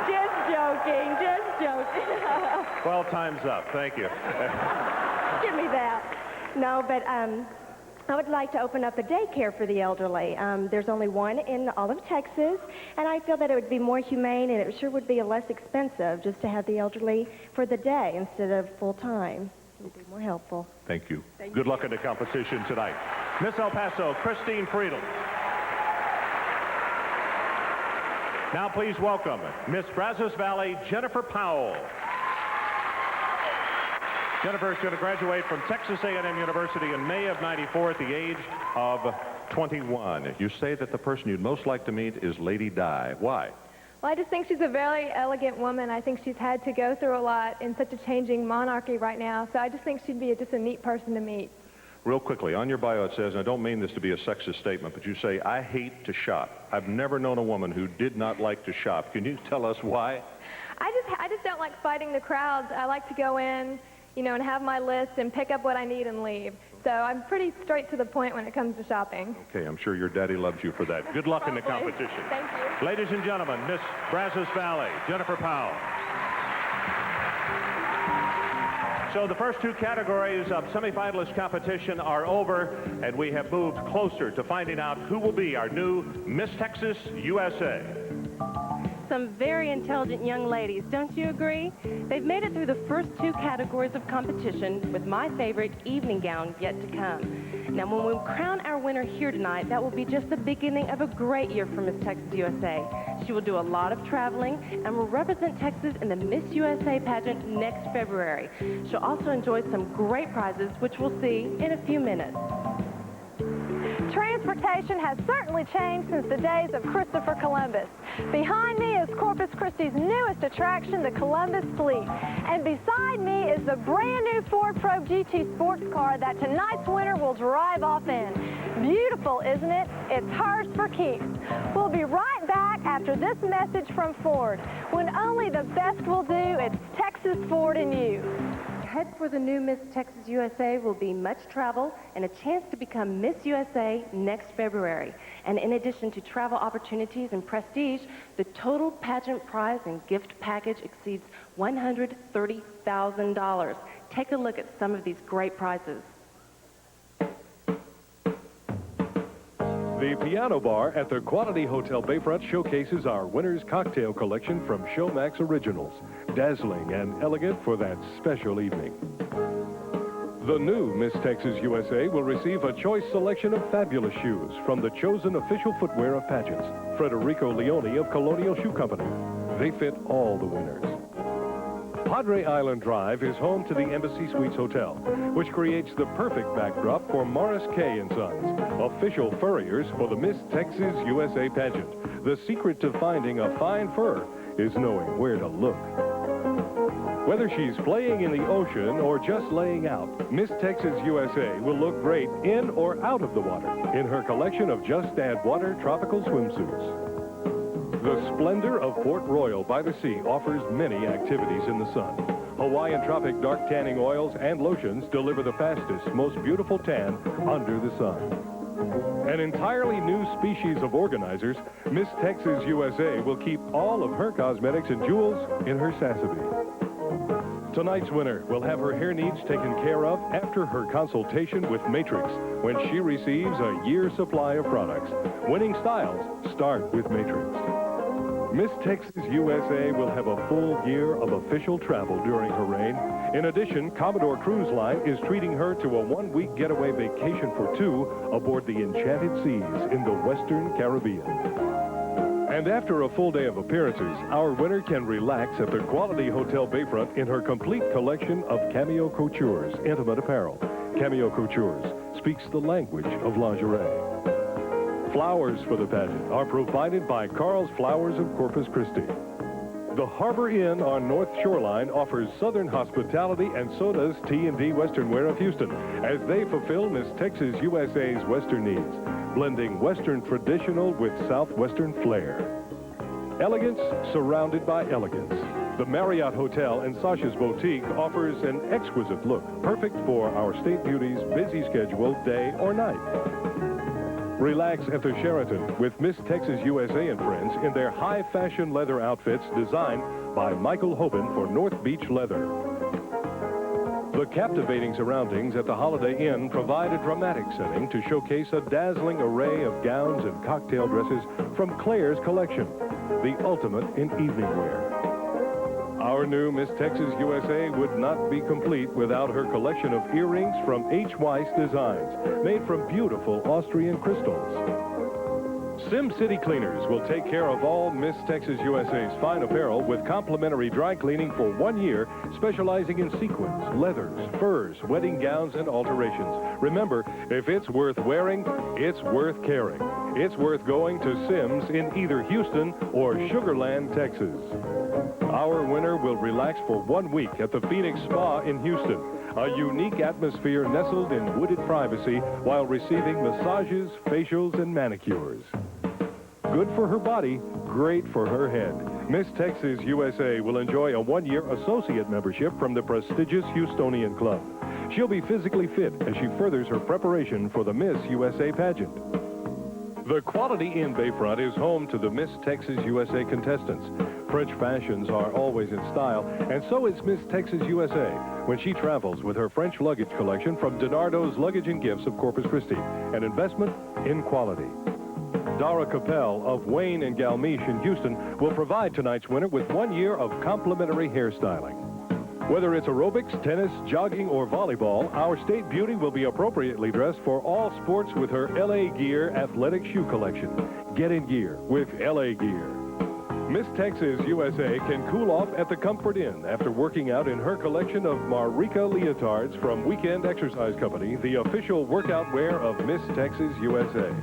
just joking. Well, time's up. Thank you. Give me that. No, but I would like to open up a daycare for the elderly. There's only one in all of Texas, and I feel that it would be more humane, and it sure would be less expensive just to have the elderly for the day instead of full-time. It would be more helpful. Thank you. Good luck in the competition tonight. Miss El Paso, Christine Friedel. Now please welcome Miss Brazos Valley, Jennifer Powell. Jennifer is going to graduate from Texas A&M University in May of '94 at the age of 21. You say that the person you'd most like to meet is Lady Di. Why? Well, I just think she's a very elegant woman. I think she's had to go through a lot in such a changing monarchy right now. So I just think she'd be just a neat person to meet. Real quickly, on your bio it says, and I don't mean this to be a sexist statement, but you say, I hate to shop. I've never known a woman who did not like to shop. Can you tell us why? I just don't like fighting the crowds. I like to go in, you know, and have my list and pick up what I need and leave. So I'm pretty straight to the point when it comes to shopping. Okay, I'm sure your daddy loves you for that. Good luck in the competition. Thank you. Ladies and gentlemen, Miss Brazos Valley, Jennifer Powell. So the first two categories of semifinalist competition are over, and we have moved closer to finding out who will be our new Miss Texas USA. Some very intelligent young ladies, don't you agree? They've made it through the first two categories of competition with my favorite evening gown yet to come. Now, when we crown our winner here tonight, that will be just the beginning of a great year for Miss Texas USA. She will do a lot of traveling and will represent Texas in the Miss USA pageant next February. She'll also enjoy some great prizes, which we'll see in a few minutes. Transportation has certainly changed since the days of Christopher Columbus. Behind me is Corpus Christi's newest attraction, the Columbus Fleet. And beside me is the brand new Ford Probe GT sports car that tonight's winner will drive off in. Beautiful, isn't it? It's hers for keeps. We'll be right back after this message from Ford. When only the best will do, it's Texas Ford and you. Ahead for the new Miss Texas USA will be much travel and a chance to become Miss USA next February. And in addition to travel opportunities and prestige, the total pageant prize and gift package exceeds $130,000. Take a look at some of these great prizes. The piano bar at the Quality Hotel Bayfront showcases our winner's cocktail collection from Showmax Originals. Dazzling and elegant for that special evening. The new Miss Texas USA will receive a choice selection of fabulous shoes from the chosen official footwear of pageants, Federico Leone of Colonial Shoe Company. They fit all the winners. Padre Island Drive is home to the Embassy Suites Hotel, which creates the perfect backdrop for Morris Kay & Sons, official furriers for the Miss Texas USA pageant. The secret to finding a fine fur is knowing where to look. Whether she's playing in the ocean or just laying out, Miss Texas USA will look great in or out of the water in her collection of Just Add Water tropical swimsuits. The splendor of Port Royal by the sea offers many activities in the sun. Hawaiian Tropic dark tanning oils and lotions deliver the fastest, most beautiful tan under the sun. An entirely new species of organizers, Miss Texas USA will keep all of her cosmetics and jewels in her Sassabee. Tonight's winner will have her hair needs taken care of after her consultation with Matrix when she receives a year's supply of products. Winning styles start with Matrix. Miss Texas USA will have a full year of official travel during her reign. In addition, Commodore Cruise Line is treating her to a one-week getaway vacation for two aboard the Enchanted Seas in the Western Caribbean. And after a full day of appearances, our winner can relax at the Quality Hotel Bayfront in her complete collection of Cameo Couture's intimate apparel. Cameo Couture's speaks the language of lingerie. Flowers for the pageant are provided by Carl's Flowers of Corpus Christi. The Harbor Inn on North Shoreline offers Southern hospitality, and so does T&D Western Wear of Houston, as they fulfill Miss Texas USA's Western needs, blending Western traditional with Southwestern flair. Elegance surrounded by elegance. The Marriott Hotel and Sasha's Boutique offers an exquisite look, perfect for our state beauty's busy schedule, day or night. Relax at the Sheraton with Miss Texas USA and friends in their high-fashion leather outfits designed by Michael Hoban for North Beach Leather. The captivating surroundings at the Holiday Inn provide a dramatic setting to showcase a dazzling array of gowns and cocktail dresses from Claire's collection, the ultimate in evening wear. Our new Miss Texas USA would not be complete without her collection of earrings from H. Weiss Designs, made from beautiful Austrian crystals. Sim City Cleaners will take care of all Miss Texas USA's fine apparel with complimentary dry cleaning for 1 year, specializing in sequins, leathers, furs, wedding gowns, and alterations. Remember, if it's worth wearing, it's worth caring. It's worth going to Sims in either Houston or Sugar Land, Texas. Our winner will relax for 1 week at the Phoenix Spa in Houston, a unique atmosphere nestled in wooded privacy while receiving massages, facials, and manicures. Good for her body, great for her head. Miss Texas USA will enjoy a 1-year associate membership from the prestigious Houstonian Club. She'll be physically fit as she furthers her preparation for the Miss USA pageant. The Quality Inn Bayfront is home to the Miss Texas USA contestants. French fashions are always in style, and so is Miss Texas USA when she travels with her French luggage collection from DiNardo's Luggage and Gifts of Corpus Christi, an investment in quality. Dara Capel of Wayne and Galmiche in Houston will provide tonight's winner with 1 year of complimentary hairstyling. Whether it's aerobics, tennis, jogging, or volleyball, our state beauty will be appropriately dressed for all sports with her LA Gear athletic shoe collection. Get in gear with LA Gear. Miss Texas USA can cool off at the Comfort Inn after working out in her collection of Marika leotards from Weekend Exercise Company, the official workout wear of Miss Texas USA.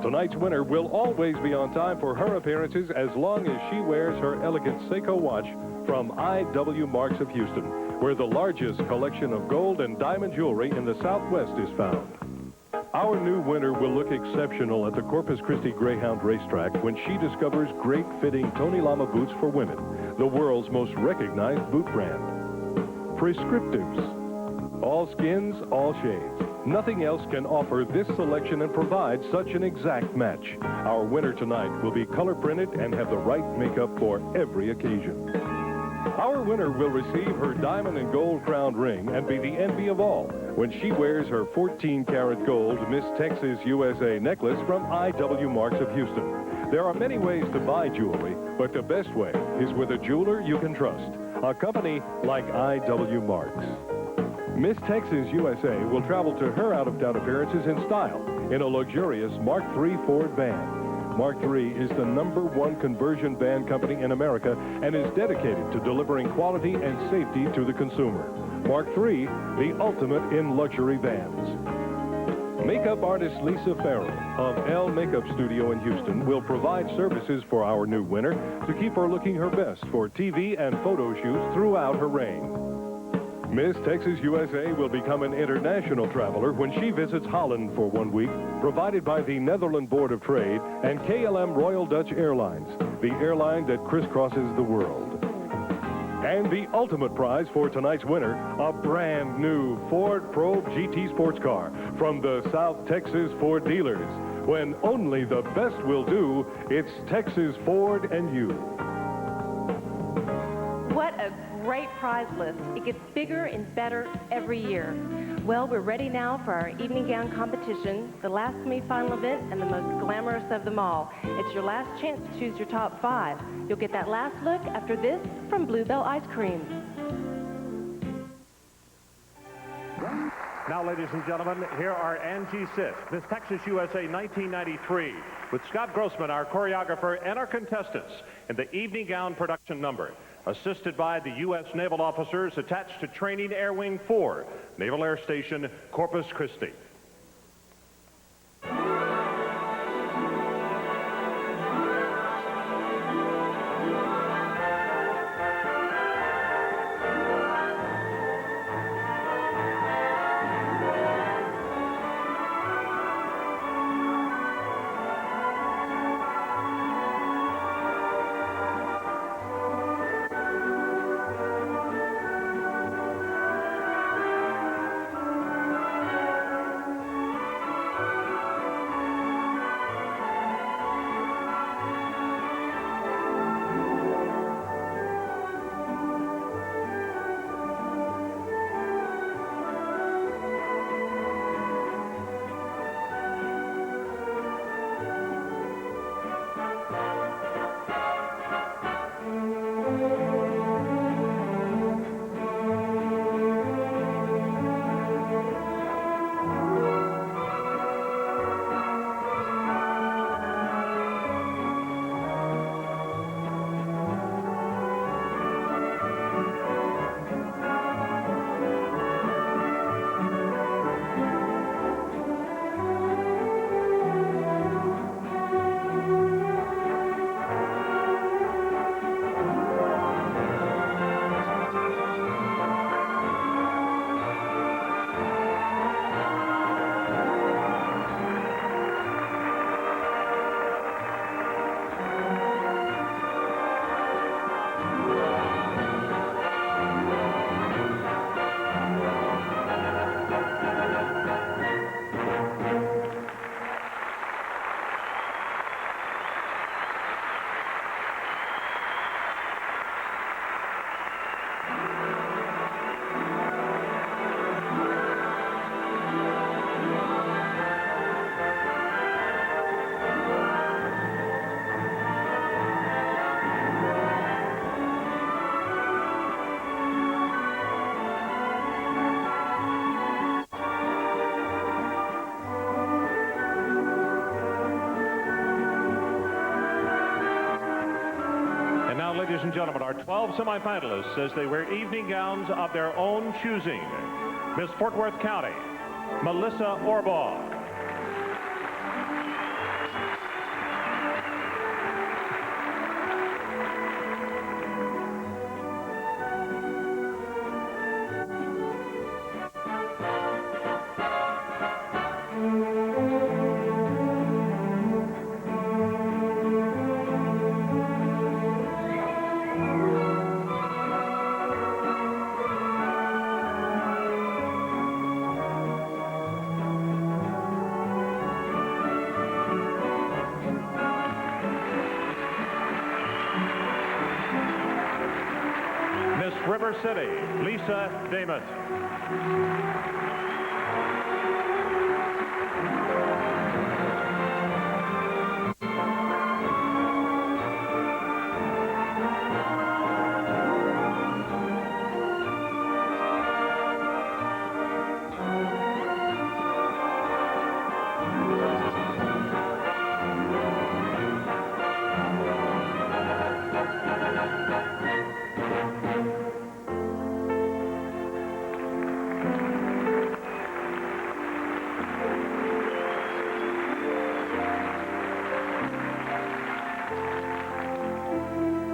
Tonight's winner will always be on time for her appearances as long as she wears her elegant Seiko watch from IW Marks of Houston, where the largest collection of gold and diamond jewelry in the Southwest is found. Our new winner will look exceptional at the Corpus Christi Greyhound Racetrack when she discovers great-fitting Tony Lama boots for women, the world's most recognized boot brand. prescriptives. All skins, all shades. Nothing else can offer this selection and provide such an exact match. Our winner tonight will be color printed and have the right makeup for every occasion. Our winner will receive her diamond and gold crowned ring and be the envy of all when she wears her 14-karat gold Miss Texas USA necklace from I.W. Marks of Houston. There are many ways to buy jewelry, but the best way is with a jeweler you can trust, a company like I.W. Marks. Miss Texas USA will travel to her out-of-town appearances in style in a luxurious Mark III Ford van. Mark III is the #1 conversion van company in America and is dedicated to delivering quality and safety to the consumer. Mark III, the ultimate in luxury vans. Makeup artist Lisa Farrell of L Makeup Studio in Houston will provide services for our new winner to keep her looking her best for TV and photo shoots throughout her reign. Miss Texas USA will become an international traveler when she visits Holland for 1 week, provided by the Netherlands Board of Trade and KLM Royal Dutch Airlines, the airline that crisscrosses the world. And the ultimate prize for tonight's winner, a brand new Ford Probe GT sports car from the South Texas Ford dealers. When only the best will do, it's Texas Ford and you. What a great prize list. It gets bigger and better every year. Well, we're ready now for our evening gown competition, the last semi-final event and the most glamorous of them all. It's your last chance to choose your top 5. You'll get that last look after this from Bluebell Ice Cream. Now, ladies and gentlemen, here are Angie Sis, Miss Texas USA 1993, with Scott Grossman, our choreographer, and our contestants in the evening gown production number, assisted by the U.S. naval officers attached to Training Air Wing 4, Naval Air Station, Corpus Christi. Ladies and gentlemen, our 12 semifinalists as they wear evening gowns of their own choosing. Miss Fort Worth County, Melissa Orbaugh. River City, Lisa Damas.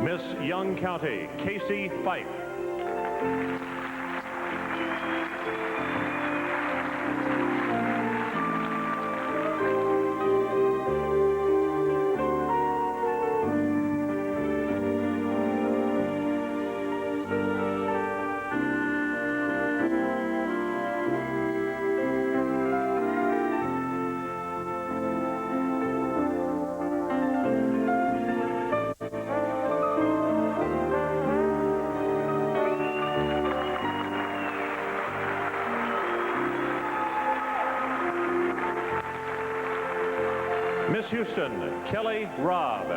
Miss Young County, Casey Fife. Miss Houston, Kelly Robb.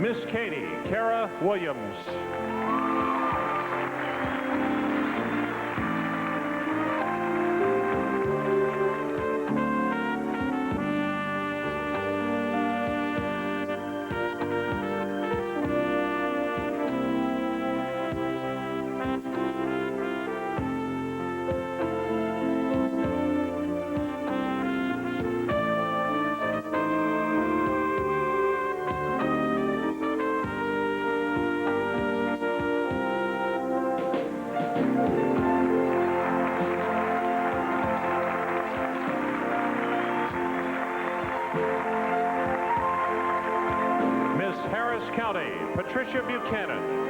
Miss Katie, Kara Williams. County, Patricia Buchanan.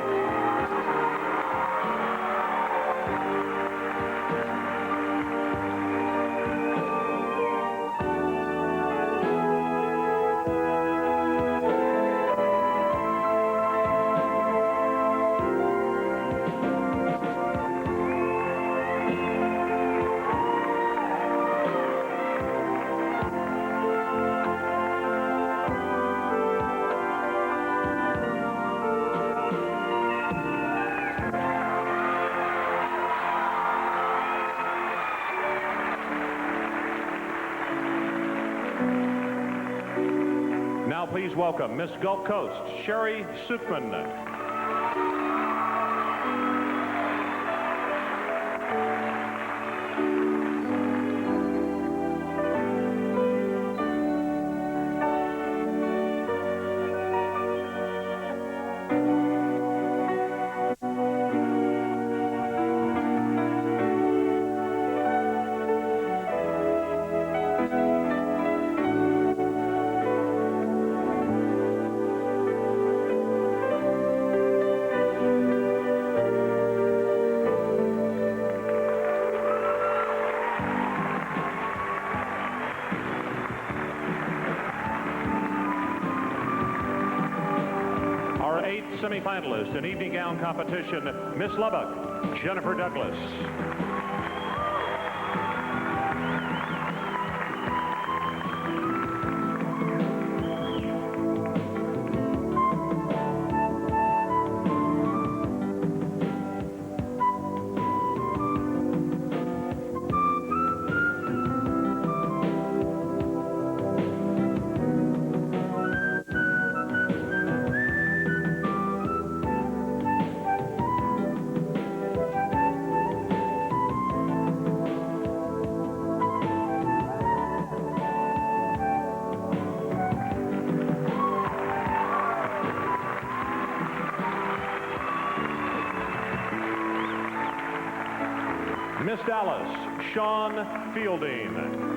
Now please welcome Miss Gulf Coast, Sherry Sukman. Semi-finalist in evening gown competition, Miss Lubbock, Jennifer Douglas. Miss Dallas, Sean Fielding.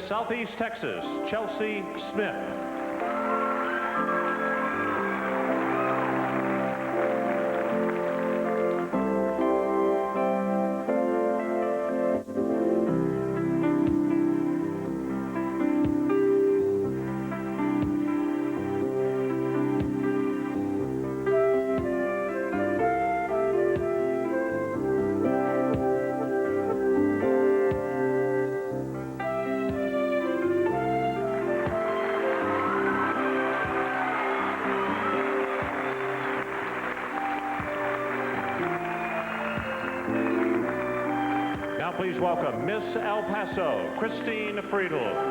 Southeast Texas, Chelsea Smith. Please welcome Miss El Paso, Christine Friedel.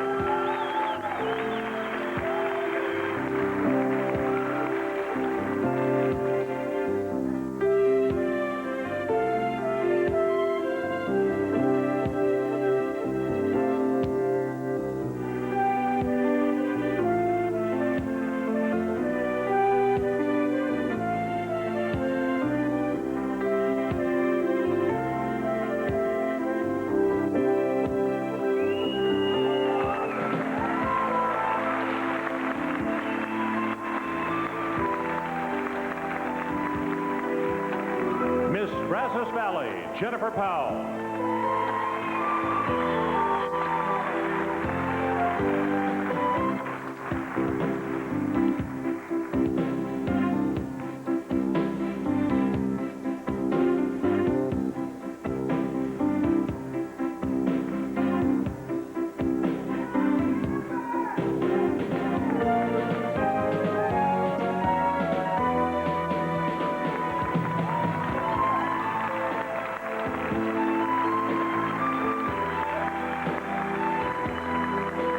Brazos Valley, Jennifer Powell.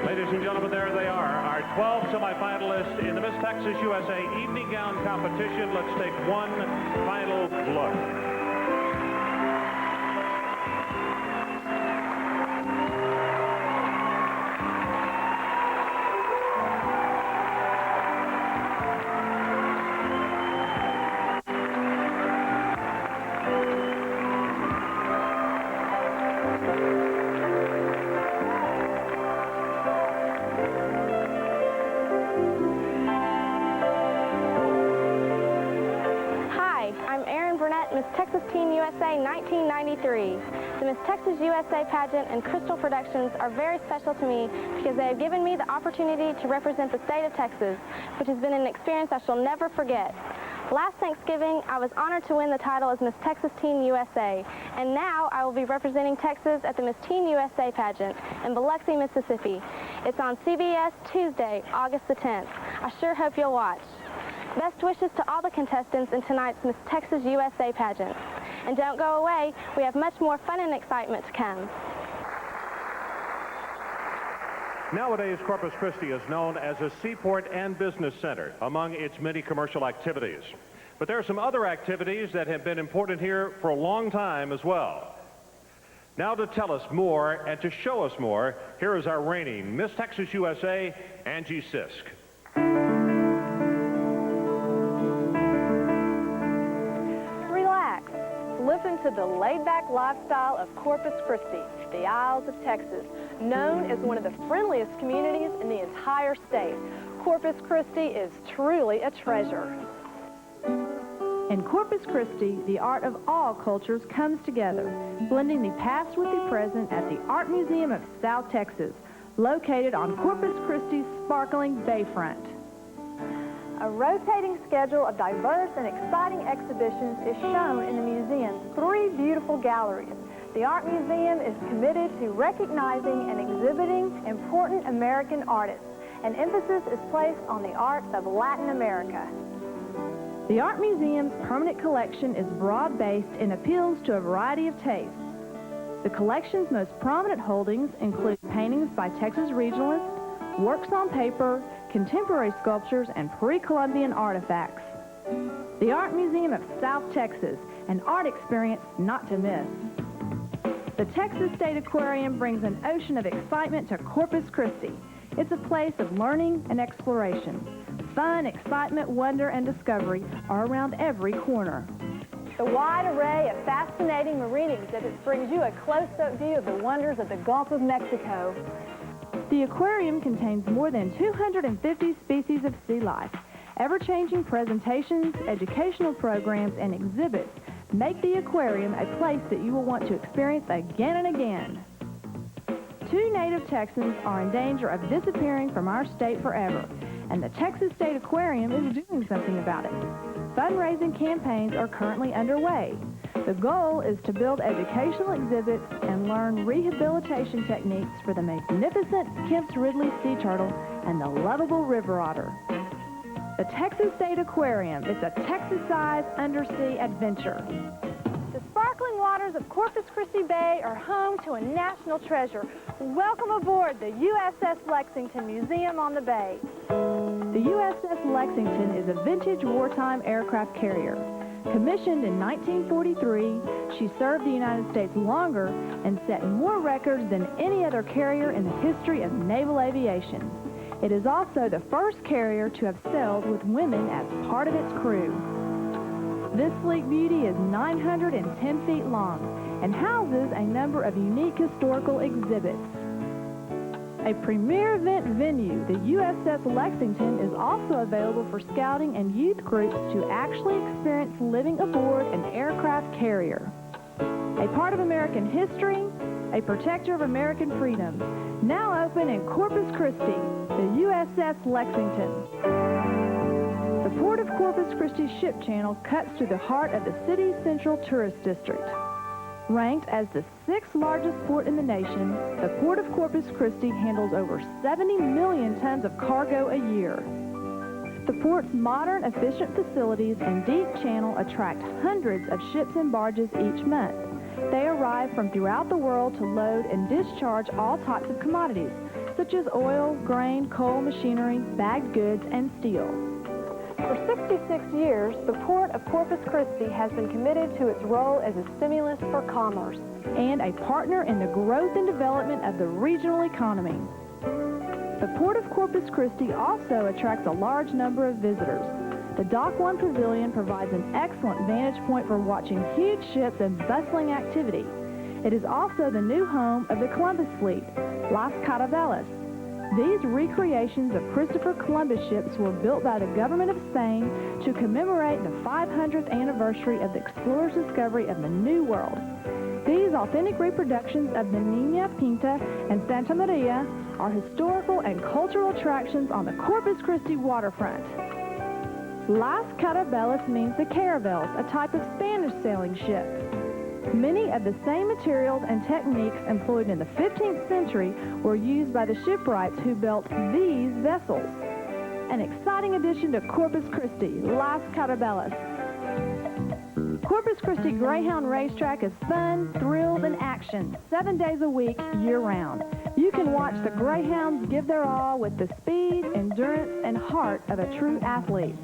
Ladies and gentlemen, there they are, our 12 semifinalists in the Miss Texas USA evening gown competition. Let's take one final look. Miss Texas Teen USA 1993. The Miss Texas USA pageant and Crystal Productions are very special to me because they have given me the opportunity to represent the state of Texas, which has been an experience I shall never forget. Last Thanksgiving, I was honored to win the title as Miss Texas Teen USA, and now I will be representing Texas at the Miss Teen USA pageant in Biloxi, Mississippi. It's on CBS Tuesday, August the 10th. I sure hope you'll watch. Best wishes to all the contestants in tonight's Miss Texas USA pageant. And don't go away, we have much more fun and excitement to come. Nowadays, Corpus Christi is known as a seaport and business center among its many commercial activities. But there are some other activities that have been important here for a long time as well. Now to tell us more and to show us more, here is our reigning Miss Texas USA, Angie Sisk. Listen to the laid-back lifestyle of Corpus Christi, the Isles of Texas, known as one of the friendliest communities in the entire state. Corpus Christi is truly a treasure. In Corpus Christi, the art of all cultures comes together, blending the past with the present at the Art Museum of South Texas, located on Corpus Christi's sparkling bayfront. A rotating schedule of diverse and exciting exhibitions is shown in the museum's 3 beautiful galleries. The Art Museum is committed to recognizing and exhibiting important American artists, and emphasis is placed on the arts of Latin America. The Art Museum's permanent collection is broad-based and appeals to a variety of tastes. The collection's most prominent holdings include paintings by Texas regionalists, works on paper, contemporary sculptures, and pre-Columbian artifacts. The Art Museum of South Texas, an art experience not to miss. The Texas State Aquarium brings an ocean of excitement to Corpus Christi. It's a place of learning and exploration. Fun, excitement, wonder, and discovery are around every corner. The wide array of fascinating marine exhibits brings you a close-up view of the wonders of the Gulf of Mexico. The aquarium contains more than 250 species of sea life. Ever-changing presentations, educational programs, and exhibits make the aquarium a place that you will want to experience again and again. 2 native Texans are in danger of disappearing from our state forever, and the Texas State Aquarium is doing something about it. Fundraising campaigns are currently underway. The goal is to build educational exhibits and learn rehabilitation techniques for the magnificent Kemp's Ridley sea turtle and the lovable river otter. The Texas State Aquarium is a Texas-sized undersea adventure. The sparkling waters of Corpus Christi Bay are home to a national treasure. Welcome aboard the USS Lexington Museum on the Bay. The USS Lexington is a vintage wartime aircraft carrier. Commissioned in 1943, she served the United States longer and set more records than any other carrier in the history of naval aviation. It is also the first carrier to have sailed with women as part of its crew. This sleek beauty is 910 feet long and houses a number of unique historical exhibits. A premier event venue, the USS Lexington is also available for scouting and youth groups to actually experience living aboard an aircraft carrier. A part of American history, a protector of American freedom. Now open in Corpus Christi, the USS Lexington. The Port of Corpus Christi ship channel cuts through the heart of the city's central tourist district. Ranked as the 6th largest port in the nation, the Port of Corpus Christi handles over 70 million tons of cargo a year. The port's modern, efficient facilities and deep channel attract hundreds of ships and barges each month. They arrive from throughout the world to load and discharge all types of commodities, such as oil, grain, coal, machinery, bagged goods, and steel. For 66 years, the Port of Corpus Christi has been committed to its role as a stimulus for commerce and a partner in the growth and development of the regional economy. The Port of Corpus Christi also attracts a large number of visitors. The Dock 1 Pavilion provides an excellent vantage point for watching huge ships and bustling activity. It is also the new home of the Columbus fleet, Las Carabelas. These recreations of Christopher Columbus ships were built by the government of Spain to commemorate the 500th anniversary of the explorer's discovery of the New World. These authentic reproductions of the Niña Pinta and Santa Maria are historical and cultural attractions on the Corpus Christi waterfront. Las Carabelas means the caravels, a type of Spanish sailing ship. Many of the same materials and techniques employed in the 15th century were used by the shipwrights who built these vessels. An exciting addition to Corpus Christi, Las Carabelas. Corpus Christi Greyhound Racetrack is fun, thrills, and action 7 days a week, year-round. You can watch the Greyhounds give their all with the speed, endurance, and heart of a true athlete.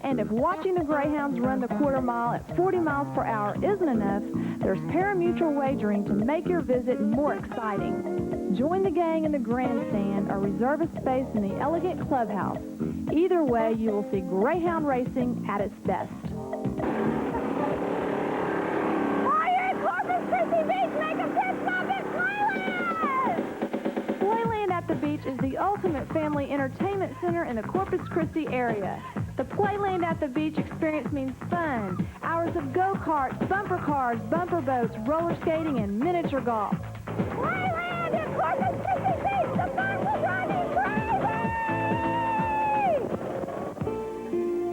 And if watching the Greyhounds run the quarter mile at 40 miles per hour isn't enough, there's pari-mutuel wagering to make your visit more exciting. Join the gang in the grandstand or reserve a space in the elegant clubhouse. Either way, you will see Greyhound racing at its best. Playland at the Beach is the ultimate family entertainment center in the Corpus Christi area. The Playland at the Beach experience means fun, hours of go-karts, bumper cars, bumper boats, roller skating, and miniature golf. Playland at Corpus Christi Beach! The fun will drive you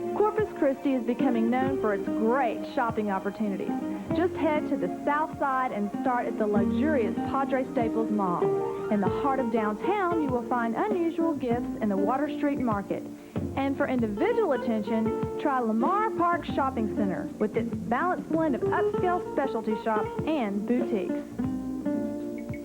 crazy! Corpus Christi is becoming known for its great shopping opportunities. Just head to the south side and start at the luxurious Padre Staples Mall. In the heart of downtown, you will find unusual gifts in the Water Street Market. And for individual attention, try Lamar Park Shopping Center with its balanced blend of upscale specialty shops and boutiques.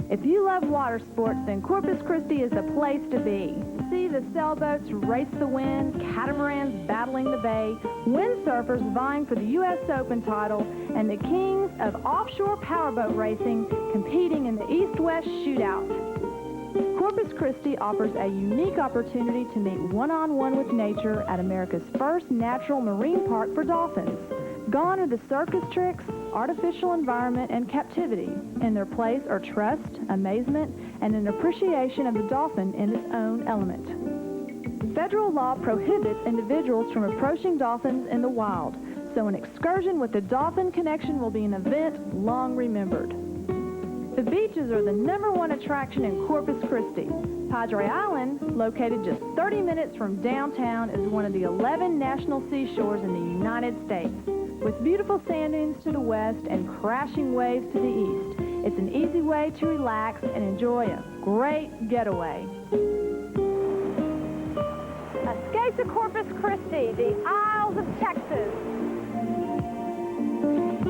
If you love water sports, then Corpus Christi is the place to be. See the sailboats race the wind, catamarans battling the bay, windsurfers vying for the U.S. Open title, and the kings of offshore powerboat racing competing in the East-West shootout. Corpus Christi offers a unique opportunity to meet one-on-one with nature at America's first natural marine park for dolphins. Gone are the circus tricks, artificial environment, and captivity. In their place are trust, amazement, and an appreciation of the dolphin in its own element. Federal law prohibits individuals from approaching dolphins in the wild, so an excursion with the Dolphin Connection will be an event long remembered. The beaches are the #1 attraction in Corpus Christi. Padre Island, located just 30 minutes from downtown, is one of the 11 national seashores in the United States. With beautiful sand dunes to the west and crashing waves to the east, it's an easy way to relax and enjoy a great getaway. Escape to Corpus Christi, the Isles of Texas.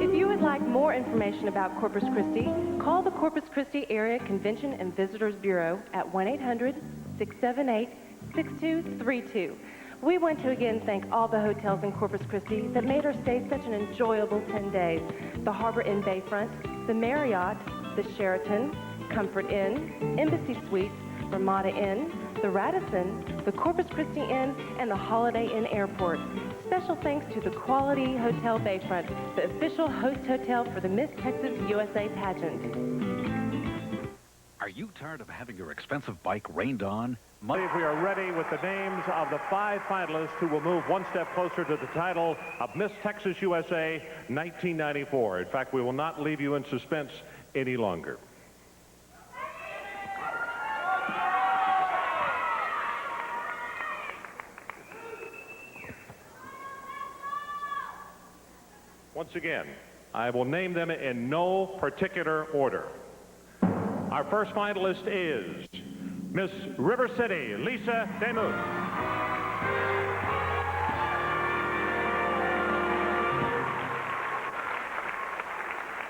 If you would like more information about Corpus Christi, call the Corpus Christi Area Convention and Visitors Bureau at 1-800-678-6232. We want to again thank all the hotels in Corpus Christi that made our stay such an enjoyable 10 days. The Harbor Inn Bayfront, the Marriott, the Sheraton, Comfort Inn, Embassy Suites, Ramada Inn, the Radisson, the Corpus Christi Inn, and the Holiday Inn Airport. Special thanks to the Quality Hotel Bayfront, the official host hotel for the Miss Texas USA pageant. Are you tired of having your expensive bike rained on? We are ready with the names of the 5 finalists who will move one step closer to the title of Miss Texas USA 1994. In fact, we will not leave you in suspense any longer. Once again, I will name them in no particular order. Our first finalist is Miss River City, Lisa Demuth.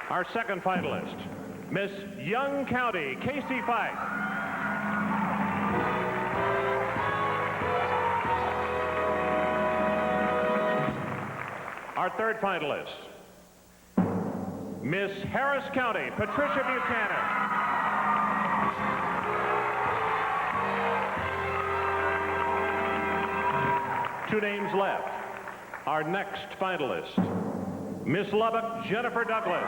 Our second finalist, Miss Young County, Casey Fife. Our third finalist, Miss Harris County, Patricia Buchanan. 2 names left. Our next finalist, Miss Lubbock, Jennifer Douglas.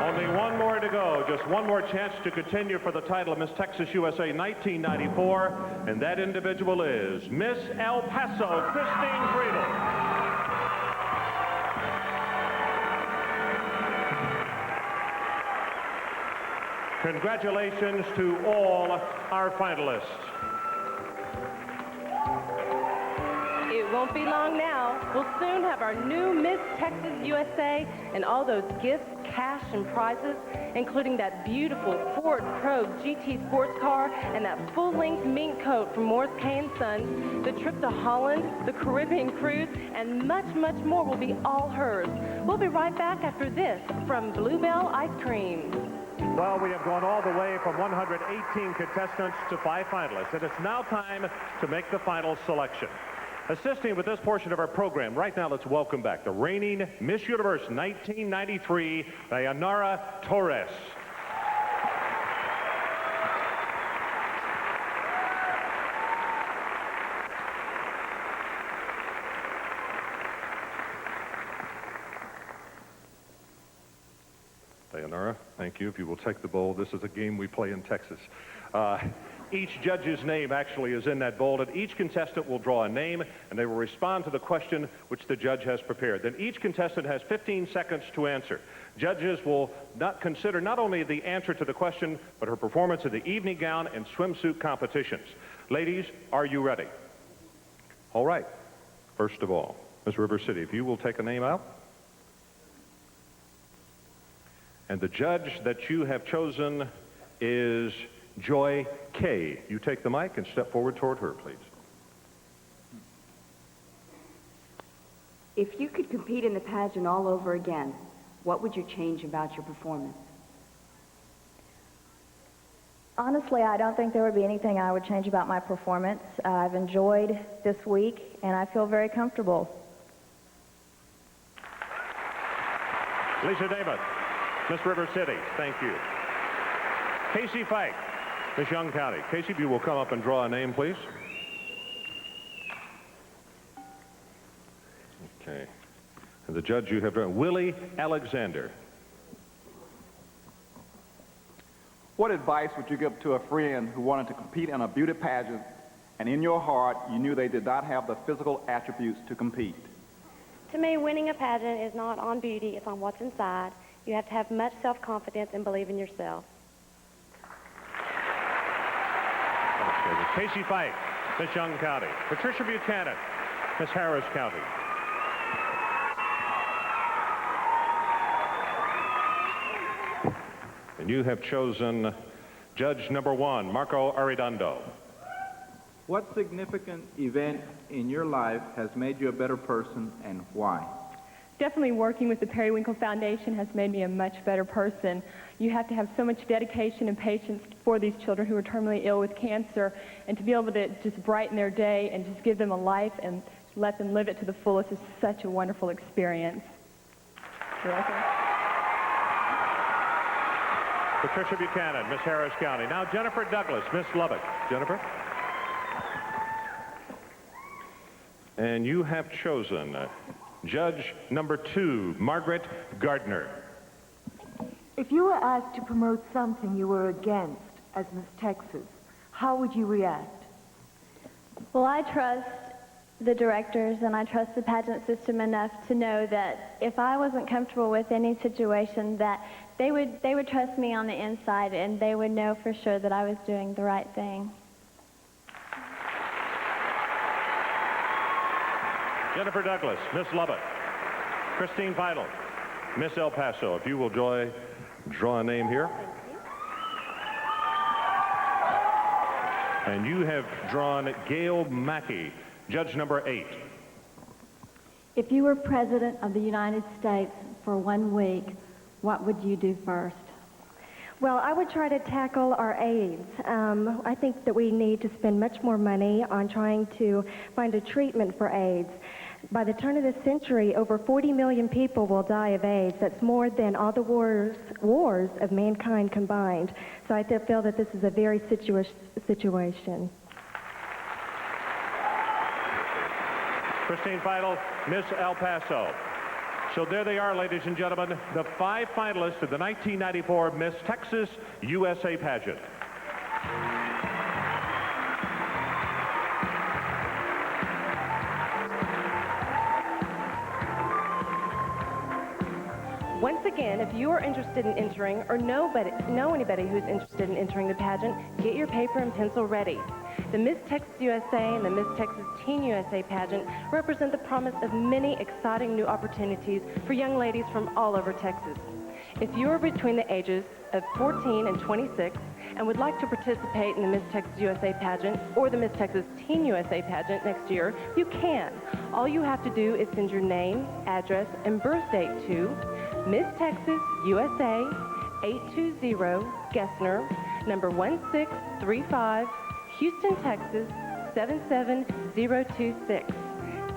Only one more to go, just one more chance to continue for the title of Miss Texas USA 1994, and that individual is Miss El Paso, Christine Friedel. Congratulations to all our finalists. It won't be long now. We'll soon have our new Miss Texas USA and all those gifts, cash, and prizes, including that beautiful Ford Probe GT sports car and that full-length mink coat from Morris K & Sons, the trip to Holland, the Caribbean cruise, and much, much more will be all hers. We'll be right back after this from Bluebell Ice Cream. Well, we have gone all the way from 118 contestants to 5 finalists, and it's now time to make the final selection. Assisting with this portion of our program, right now let's welcome back the reigning Miss Universe 1993, Dayanara Torres. Dayanara, thank you. If you will take the bowl, this is a game we play in Texas. Each judge's name actually is in that bowl, and each contestant will draw a name, and they will respond to the question which the judge has prepared. Then each contestant has 15 seconds to answer. Judges will not consider not only the answer to the question, but her performance in the evening gown and swimsuit competitions. Ladies, are you ready? All right. First of all, Miss River City, if you will take a name out. And the judge that you have chosen is Joy Kay. You take the mic and step forward toward her, please. If you could compete in the pageant all over again, what would you change about your performance? Honestly, I don't think there would be anything I would change about my performance. I've enjoyed this week, and I feel very comfortable. Lisa Davis, Miss River City, thank you. Casey Fike, Miss Young County. Casey, if you will come up and draw a name, please. Okay. And the judge you have drawn, Willie Alexander. What advice would you give to a friend who wanted to compete in a beauty pageant, and in your heart you knew they did not have the physical attributes to compete? To me, winning a pageant is not on beauty, it's on what's inside. You have to have much self-confidence and believe in yourself. Casey Fike, Miss Young County. Patricia Buchanan, Miss Harris County. And you have chosen judge number 1, Marco Arredondo. What significant event in your life has made you a better person, and why? Definitely working with the Periwinkle Foundation has made me a much better person. You have to have so much dedication and patience for these children who are terminally ill with cancer, and to be able to just brighten their day and just give them a life and let them live it to the fullest is such a wonderful experience. You're welcome. Patricia Buchanan, Miss Harris County. Now Jennifer Douglas, Miss Lubbock. Jennifer? And you have chosen judge number 2, Margaret Gardner. If you were asked to promote something you were against as Miss Texas, how would you react? Well, I trust the directors and I trust the pageant system enough to know that if I wasn't comfortable with any situation, that they would trust me on the inside and they would know for sure that I was doing the right thing. Jennifer Douglas, Miss Lubbock. Christine Vital, Miss El Paso. If you will draw a name here. And you have drawn Gail Mackey, judge number 8. If you were President of the United States for 1 week, what would you do first? Well, I would try to tackle our AIDS. I think that we need to spend much more money on trying to find a treatment for AIDS. By the turn of the century, over 40 million people will die of AIDS. That's more than all the wars of mankind combined. So I feel that this is a very situation. Christine Vital, Miss El Paso. So there they are, ladies and gentlemen, the 5 finalists of the 1994 Miss Texas USA pageant. Once again, if you are interested in entering or know anybody who's interested in entering the pageant, get your paper and pencil ready. The Miss Texas USA and the Miss Texas Teen USA pageant represent the promise of many exciting new opportunities for young ladies from all over Texas. If you are between the ages of 14 and 26 and would like to participate in the Miss Texas USA pageant or the Miss Texas Teen USA pageant next year, you can. All you have to do is send your name, address, and birth date to Miss Texas USA, 820 Gessner, number 1635, Houston, Texas, 77026.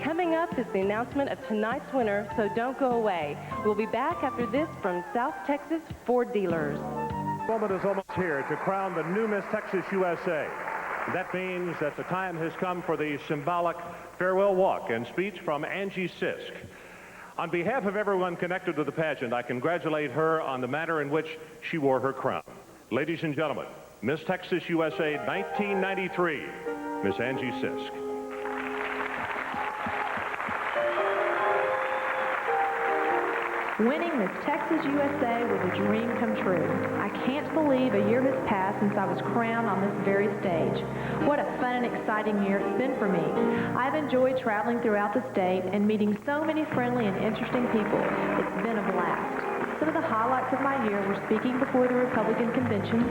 Coming up is the announcement of tonight's winner, so don't go away. We'll be back after this from South Texas Ford Dealers. The moment is almost here to crown the new Miss Texas USA. That means that the time has come for the symbolic farewell walk and speech from Angie Sisk. On behalf of everyone connected to the pageant, I congratulate her on the manner in which she wore her crown. Ladies and gentlemen, Miss Texas USA 1993, Miss Angie Sisk. Winning Miss Texas USA was a dream come true. I can't believe a year has passed since I was crowned on this very stage. What a fun and exciting year it's been for me. I've enjoyed traveling throughout the state and meeting so many friendly and interesting people. It's been a blast. Some of the highlights of my year were speaking before the Republican convention,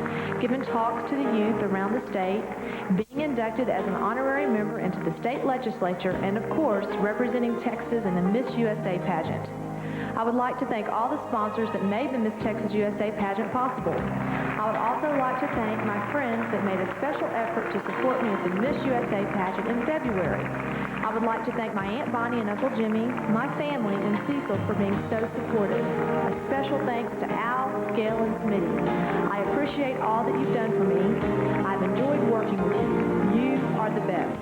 giving talks to the youth around the state, being inducted as an honorary member into the state legislature, and of course, representing Texas in the Miss USA pageant. I would like to thank all the sponsors that made the Miss Texas USA pageant possible. I would also like to thank my friends that made a special effort to support me at the Miss USA pageant in February. I would like to thank my Aunt Bonnie and Uncle Jimmy, my family, and Cecil for being so supportive. A special thanks to Al, Scale, and Smitty. I appreciate all that you've done for me. I've enjoyed working with you. You are the best.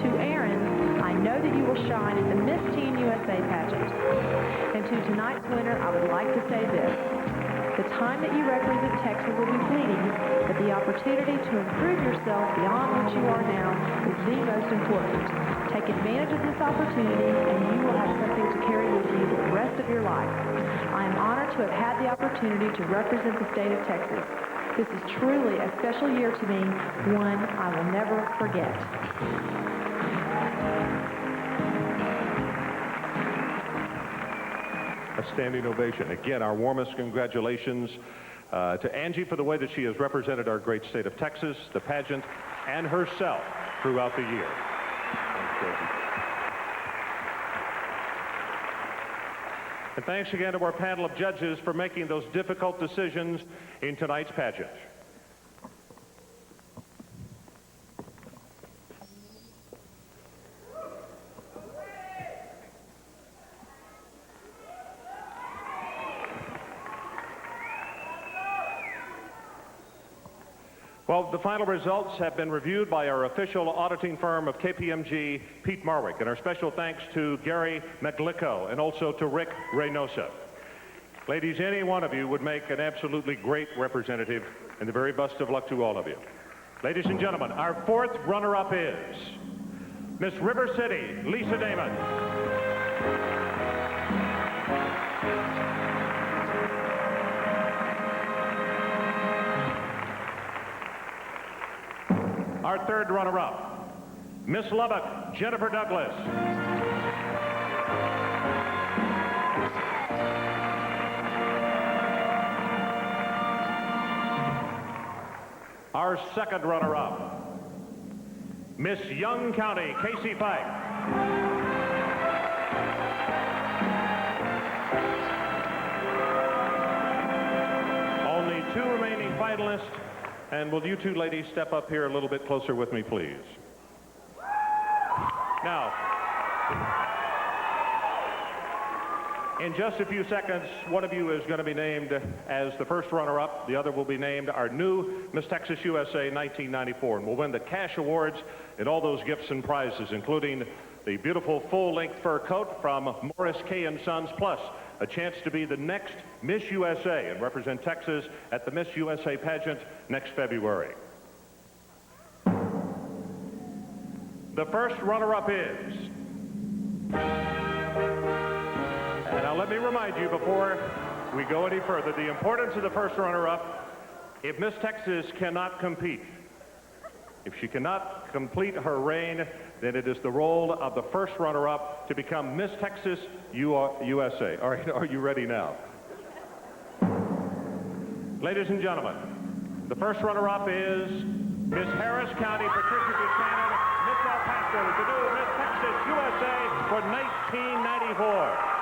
To Aaron, I know that you will shine at the Miss Teen USA pageant. And to tonight's winner, I would like to say this. The time that you represent Texas will be fleeting, but the opportunity to improve yourself beyond what you are now is the most important. Take advantage of this opportunity, and you will have something to carry with you the rest of your life. I am honored to have had the opportunity to represent the state of Texas. This is truly a special year to me, one I will never forget. A standing ovation. Again, our warmest congratulations to Angie for the way that she has represented our great state of Texas, the pageant, and herself throughout the year. And thanks again to our panel of judges for making those difficult decisions in tonight's pageant. Well, the final results have been reviewed by our official auditing firm of KPMG, Pete Marwick, and our special thanks to Gary McGlicko and also to Rick Reynosa. Ladies, any one of you would make an absolutely great representative, and the very best of luck to all of you. Ladies and gentlemen, our fourth runner-up is Miss River City, Lisa Damon. Our third runner-up, Miss Lubbock, Jennifer Douglas. Our second runner-up, Miss Young County, Casey Pike. Only two remaining finalists. And will you two ladies step up here a little bit closer with me, please? Now, in just a few seconds, one of you is going to be named as the first runner-up. The other will be named our new Miss Texas USA 1994, and will win the cash awards and all those gifts and prizes, including the beautiful full-length fur coat from Morris K. & Sons, plus a chance to be the next Miss USA and represent Texas at the Miss USA pageant next February. The first runner-up is... And now let me remind you before we go any further, the importance of the first runner-up. If Miss Texas cannot compete, if she cannot complete her reign, then it is the role of the first runner-up to become Miss Texas USA. All right, are you ready now? Ladies and gentlemen, the first runner-up is Miss Harris County, Patricia Buchanan, Miss El Paso, the new Miss Texas USA for 1994.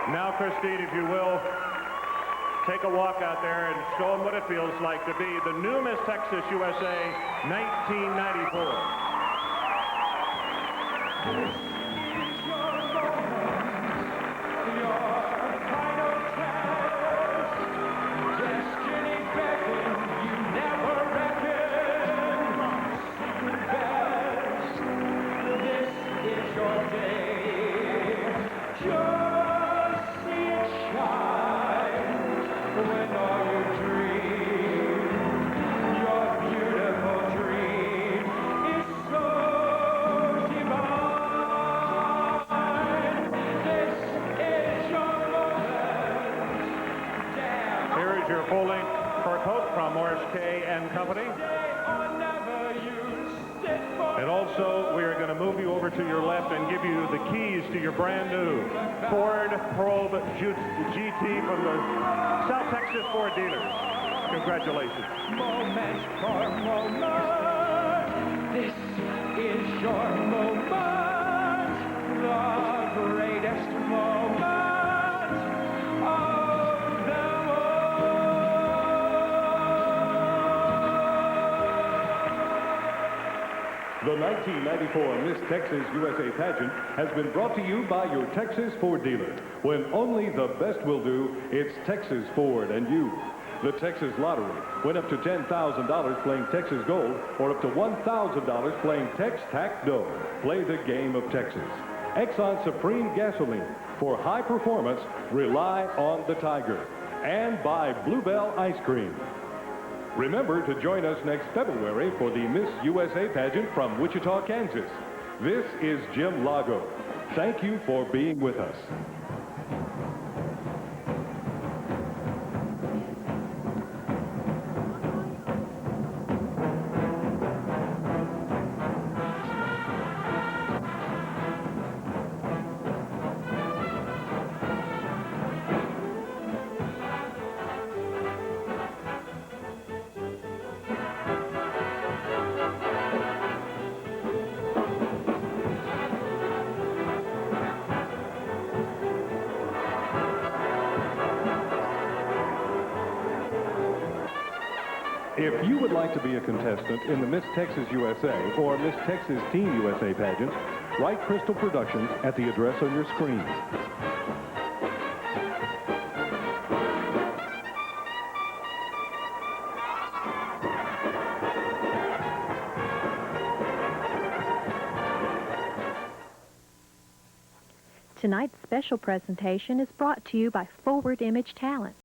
Now, Christine, if you will, take a walk out there and show them what it feels like to be the new Miss Texas USA 1994. Your final test. Just Here's your full-length short coat from Morris K. and Company. And also, we are going to move you over to your left and give you the keys to your brand new Ford Probe GT from the South Texas Ford dealers. Congratulations. Moment for moment, this is your moment, the greatest moment of them all. The 1994 Miss Texas USA pageant has been brought to you by your Texas Ford dealer. When only the best will do, it's Texas Ford and you. The Texas Lottery went up to $10,000 playing Texas Gold or up to $1,000 playing Tex-Tac-Dough. Play the game of Texas. Exxon Supreme Gasoline. For high performance, rely on the Tiger. And by Bluebell Ice Cream. Remember to join us next February for the Miss USA pageant from Wichita, Kansas. This is Jim Lago. Thank you for being with us. If you would like to be a contestant in the Miss Texas USA or Miss Texas Teen USA pageants, write Crystal Productions at the address on your screen. Tonight's special presentation is brought to you by Forward Image Talent.